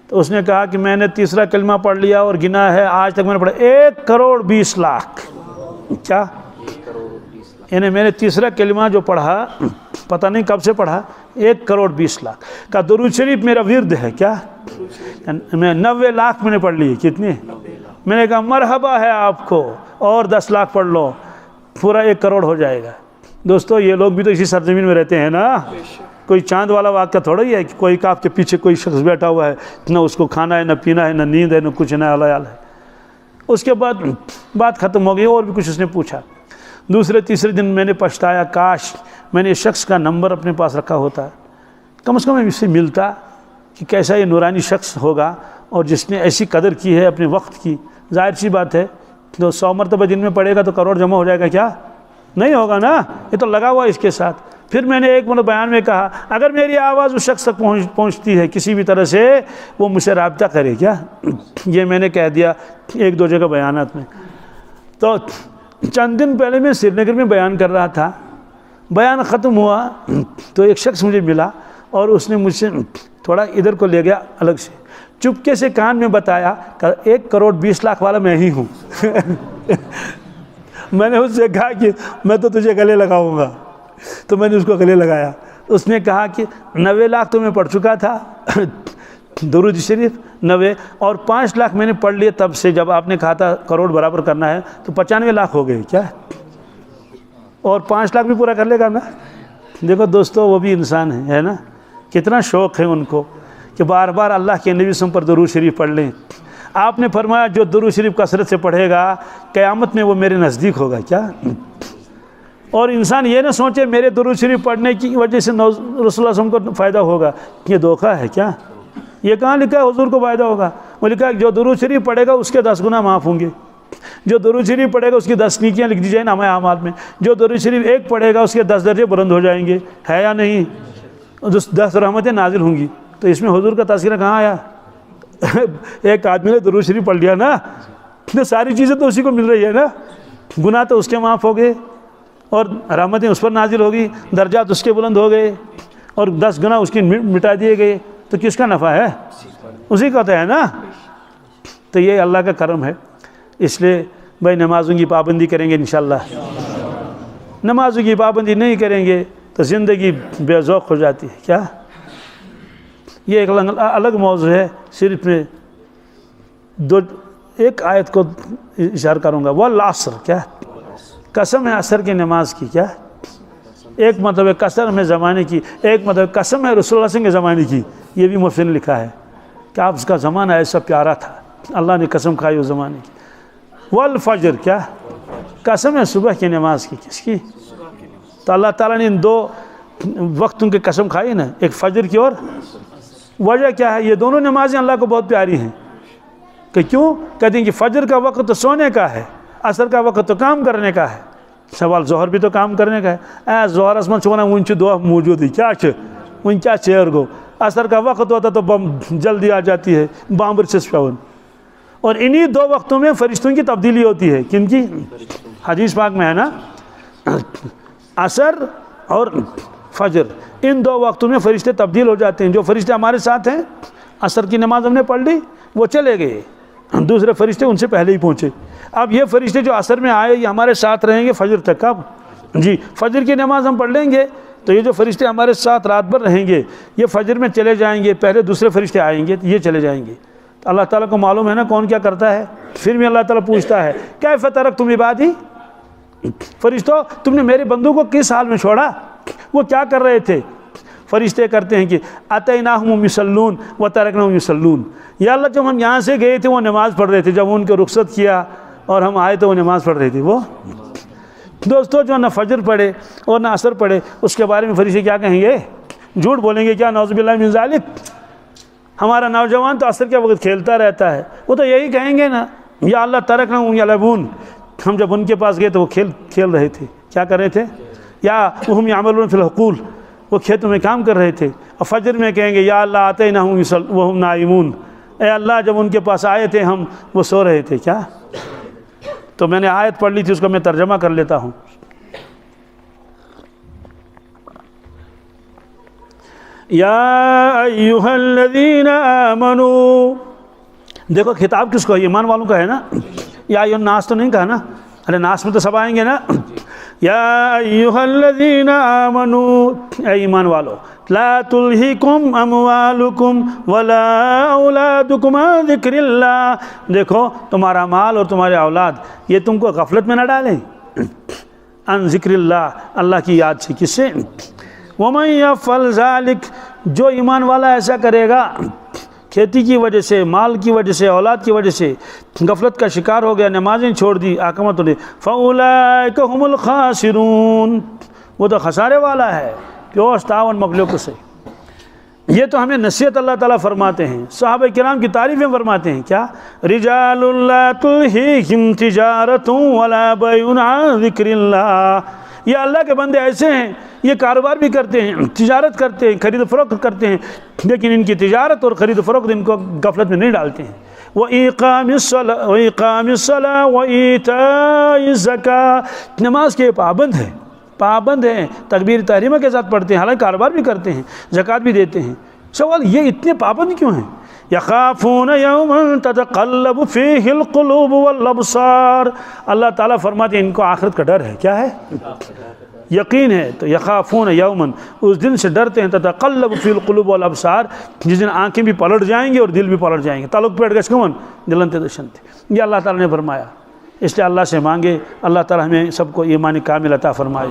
تو اس نے کہا کہ میں نے تیسرا کلمہ پڑھ لیا اور گنا ہے آج تک میں نے پڑھا 1,20,00,000، کیا؟ یعنی میں نے تیسرا کلمہ جو پڑھا پتہ نہیں کب سے پڑھا، 1,20,00,000 کا درود شریف میرا ورد ہے، کیا؟ میں 90 لاکھ میں نے پڑھ لی، کتنی؟ میں نے کہا مرحبا ہے آپ کو، اور 10 لاکھ پڑھ لو، پورا 1 کروڑ ہو جائے گا۔ دوستو یہ لوگ بھی تو اسی سرزمین میں رہتے ہیں نا، کوئی چاند والا واقعہ تھوڑا ہی ہے کہ کوئی آپ کے پیچھے کوئی شخص بیٹھا ہوا ہے، نہ اس کو کھانا ہے، نہ پینا ہے، نہ نیند ہے، نہ کچھ، نہ حلال ہے۔ اس کے بعد بات ختم ہو گئی، اور بھی کچھ اس نے پوچھا۔ دوسرے تیسرے دن میں نے پچھتایا کاش میں نے اس شخص کا نمبر اپنے پاس رکھا ہوتا، کم از کم میں اس سے ملتا کہ کیسا یہ نورانی شخص ہوگا اور جس نے ایسی قدر کی ہے اپنے وقت کی۔ ظاہر سی بات ہے جو 100 مرتبہ دن میں پڑھے گا تو کروڑ جمع ہو جائے گا، کیا؟ نہیں ہوگا نا، یہ تو لگا ہوا اس کے ساتھ۔ پھر میں نے ایک بیان میں کہا اگر میری آواز اس شخص تک پہنچتی ہے کسی بھی طرح سے، وہ مجھ سے رابطہ کرے، کیا؟ یہ میں نے کہہ دیا 1-2 جگہ بیانات میں۔ تو چند دن پہلے میں سری نگر میں بیان کر رہا تھا، بیان ختم ہوا تو ایک شخص مجھے ملا اور اس نے مجھ سے تھوڑا ادھر کو لے گیا الگ سے، چپکے سے کان میں بتایا کہ 1,20,00,000 والا میں ہی ہوں۔ میں نے اس سے کہا کہ میں تو تجھے گلے لگاؤں گا، تو میں نے اس کو گلے لگایا۔ اس نے کہا کہ 90 لاکھ تو میں پڑھ چکا تھا درود شریف 90، اور 5 لاکھ میں نے پڑھ لیے تب سے، جب آپ نے کہا تھا کروڑ برابر کرنا ہے تو 95 لاکھ ہو گئے، کیا؟ اور 5 لاکھ بھی پورا کر لے گا نا۔ دیکھو دوستو وہ بھی انسان ہے نا، کتنا شوق ہے ان کو کہ بار بار اللہ کے نبی پر درود شریف پڑھ لیں۔ آپ نے فرمایا جو درود شریف کثرت سے پڑھے گا قیامت میں وہ میرے نزدیک ہوگا، کیا؟ اور انسان یہ نہ سوچے میرے درود شریف پڑھنے کی وجہ سے رسول اللہ صلی اللہ علیہ وسلم کو فائدہ ہوگا، یہ دھوکہ ہے، کیا؟ یہ کہاں لکھا ہے حضور کو فائدہ ہوگا؟ وہ لکھا ہے جو درود شریف پڑھے گا اس کے 10 گناہ معاف ہوں گے، جو درود شریف پڑھے گا اس کی 10 نیکیاں لکھ دی جائیں نامہ اعمال میں، جو درود شریف 1 پڑھے گا اس کے 10 درجے بلند ہو جائیں گے، ہے یا نہیں؟ 10 رحمتیں نازل ہوں گی۔ تو اس میں حضور کا تذکرہ کہاں آیا؟ ایک آدمی نے درود شریف پڑھ لیا نا، ساری چیزیں تو اسی کو مل رہی ہے نا، گناہ تو اس کے معاف ہو گئے اور رحمتیں اس پر نازل ہو گئی، درجات اس کے بلند ہو گئے اور 10 گناہ اس کی مٹا دیے گئے، تو کس کا نفع ہے؟ اسی کا تو ہے نا۔ تو یہ اللہ کا کرم ہے، اس لیے بھائی نمازوں کی پابندی کریں گے انشاءاللہ، نمازوں کی پابندی نہیں کریں گے تو زندگی بے ذوق ہو جاتی ہے، کیا؟ یہ ایک الگ موضوع ہے، صرف میں ایک آیت کو اشارہ کروں گا، والعصر، کیا؟ قسم ہے عصر کی نماز کی، کیا؟ ایک مطلب قسم ہے زمانے کی، ایک مطلب قسم ہے رسول اللہ صلی اللہ علیہ وسلم کے زمانے کی۔ یہ بھی مفسر نے لکھا ہے کہ آپ اس کا زمانہ ایسا پیارا تھا، اللہ نے قسم کھائی اس زمانے کی۔ والفجر، کیا؟ قسم ہے صبح کی نماز کی، کس کی؟ تو اللہ تعالیٰ نے ان 2 وقتوں کی قسم کھائی نا، ایک فجر کی، اور وجہ کیا ہے؟ یہ دونوں نمازیں اللہ کو بہت پیاری ہیں، کہ کیوں؟ کہتے ہیں کہ فجر کا وقت تو سونے کا ہے، عصر کا وقت تو کام کرنے کا ہے، سوال ظہر بھی تو کام کرنے کا ہے۔ ظہر اسمان چھونا ونچ دعا موجود ہے، کیا چھے ون کیا چیر گو، عصر کا وقت ہوتا تو جلدی آ جاتی ہے، بامبر چسپاون۔ اور انہی 2 وقتوں میں فرشتوں کی تبدیلی ہوتی ہے، کن کی؟ حدیث پاک میں ہے نا، عصر اور فجر، ان 2 وقتوں میں فرشتے تبدیل ہو جاتے ہیں۔ جو فرشتے ہمارے ساتھ ہیں، عصر کی نماز ہم نے پڑھ لی وہ چلے گئے، دوسرے فرشتے ان سے پہلے ہی پہنچے. اب یہ فرشتے جو عصر میں آئے یہ ہمارے ساتھ رہیں گے فجر تک. کب؟ جی فجر کی نماز ہم پڑھ لیں گے تو یہ جو فرشتے ہمارے ساتھ رات بھر رہیں گے یہ فجر میں چلے جائیں گے, پہلے دوسرے فرشتے آئیں گے یہ چلے جائیں گے. تو اللہ تعالیٰ کو معلوم ہے نا کون کیا کرتا ہے. پھر بھی اللہ تعالیٰ پوچھتا ہے کیف ترکتم عبادی, فرشتوں تم نے میرے بندوں کو کس حال میں چھوڑا, وہ کیا کر رہے تھے. فرشتے کرتے ہیں کہ اتیناہم یصلون و ترکناہم یصلون, یا اللہ جب ہم یہاں سے گئے تھے وہ نماز پڑھ رہے تھے, جب ان کو رخصت کیا اور ہم آئے تو وہ نماز پڑھ رہے تھے. وہ دوستو جو نہ فجر پڑھے اور نہ عصر پڑھے اس کے بارے میں فرشتے کیا کہیں گے, جھوٹ بولیں گے. کیا نعوذ باللہ من ذالک, ہمارا نوجوان تو عصر کے وقت کھیلتا رہتا ہے, وہ تو یہی کہیں گے نا یا اللہ ترکناہم یلعبون, ہم جب ان کے پاس گئے تو وہ کھیل رہے تھے. کیا کر رہے تھے؟ یا وہم یعملون فی الحقول, وہ کھیتوں میں کام کر رہے تھے. اور فجر میں کہیں گے یا اللہ آتیناہم وہم نائمون, اے اللہ جب ان کے پاس آئے تھے ہم وہ سو رہے تھے. کیا؟ تو میں نے آیت پڑھ لی تھی اس کو میں ترجمہ کر لیتا ہوں. یا ایھا الذین آمنوا, دیکھو خطاب کس کو ہے؟ ایمان والوں کا ہے نا. یا ایھا الناس تو نہیں کہا نا, ارے ناس میں تو سب آئیں گے نا. یا ایھا الذین آمنوا, اے ایمان والو, لا تلہکم اموالکم ولا اولادکم عن ذکر اللہ, دیکھو تمہارا مال اور تمہارے اولاد یہ تم کو غفلت میں نہ ڈالیں. عن ذکر اللہ, اللہ کی یاد سے. کس سے؟ ومن یفعل ذلک, جو ایمان والا ایسا کرے گا کھیتی کی وجہ سے, مال کی وجہ سے, اولاد کی وجہ سے غفلت کا شکار ہو گیا, نمازیں چھوڑ دی, احکامات توڑ دی, فاولئک هم الخاسرون, وہ تو خسارے والا ہے. کیوں؟ استعاون مخلوق سے. یہ تو ہمیں نصیحت اللہ تعالیٰ فرماتے ہیں, صحابہ کرام کی تعریفیں فرماتے ہیں. کیا؟ رجال لا تلہیہم تجارۃ ولا بیع عن ذکر اللہ, یہ اللہ کے بندے ایسے ہیں یہ کاروبار بھی کرتے ہیں, تجارت کرتے ہیں, خرید و فروخت کرتے ہیں, لیکن ان کی تجارت اور خرید و فروخت ان کو غفلت میں نہیں ڈالتے ہیں. وَإِقَامِ الصَّلَاةِ وَإِيتَاءِ الزَّكَاةِ, نماز کے پابند ہیں, تکبیر تحریمہ کے ساتھ پڑھتے ہیں, حالانکہ کاروبار بھی کرتے ہیں, زکوٰۃ بھی دیتے ہیں. سوال یہ اتنے پابند کیوں ہیں؟ یخافون یوما تتقلب فیہ القلوب والابصار, اللہ تعالیٰ فرماتے ہیں ان کو آخرت کا ڈر ہے. کیا ہے؟ یقین ہے. تو یخافون یوما, اس دن سے ڈرتے ہیں, تتقلب فیہ القلوب والابصار, جس دن آنکھیں بھی پلٹ جائیں گی اور دل بھی پلٹ جائیں گے. تعلق پیٹ گش کمن دلنتے دشنتے, یہ اللہ تعالیٰ نے فرمایا. اس لیے اللہ سے مانگے اللہ تعالیٰ ہمیں سب کو ایمان کامل عطا فرمائے.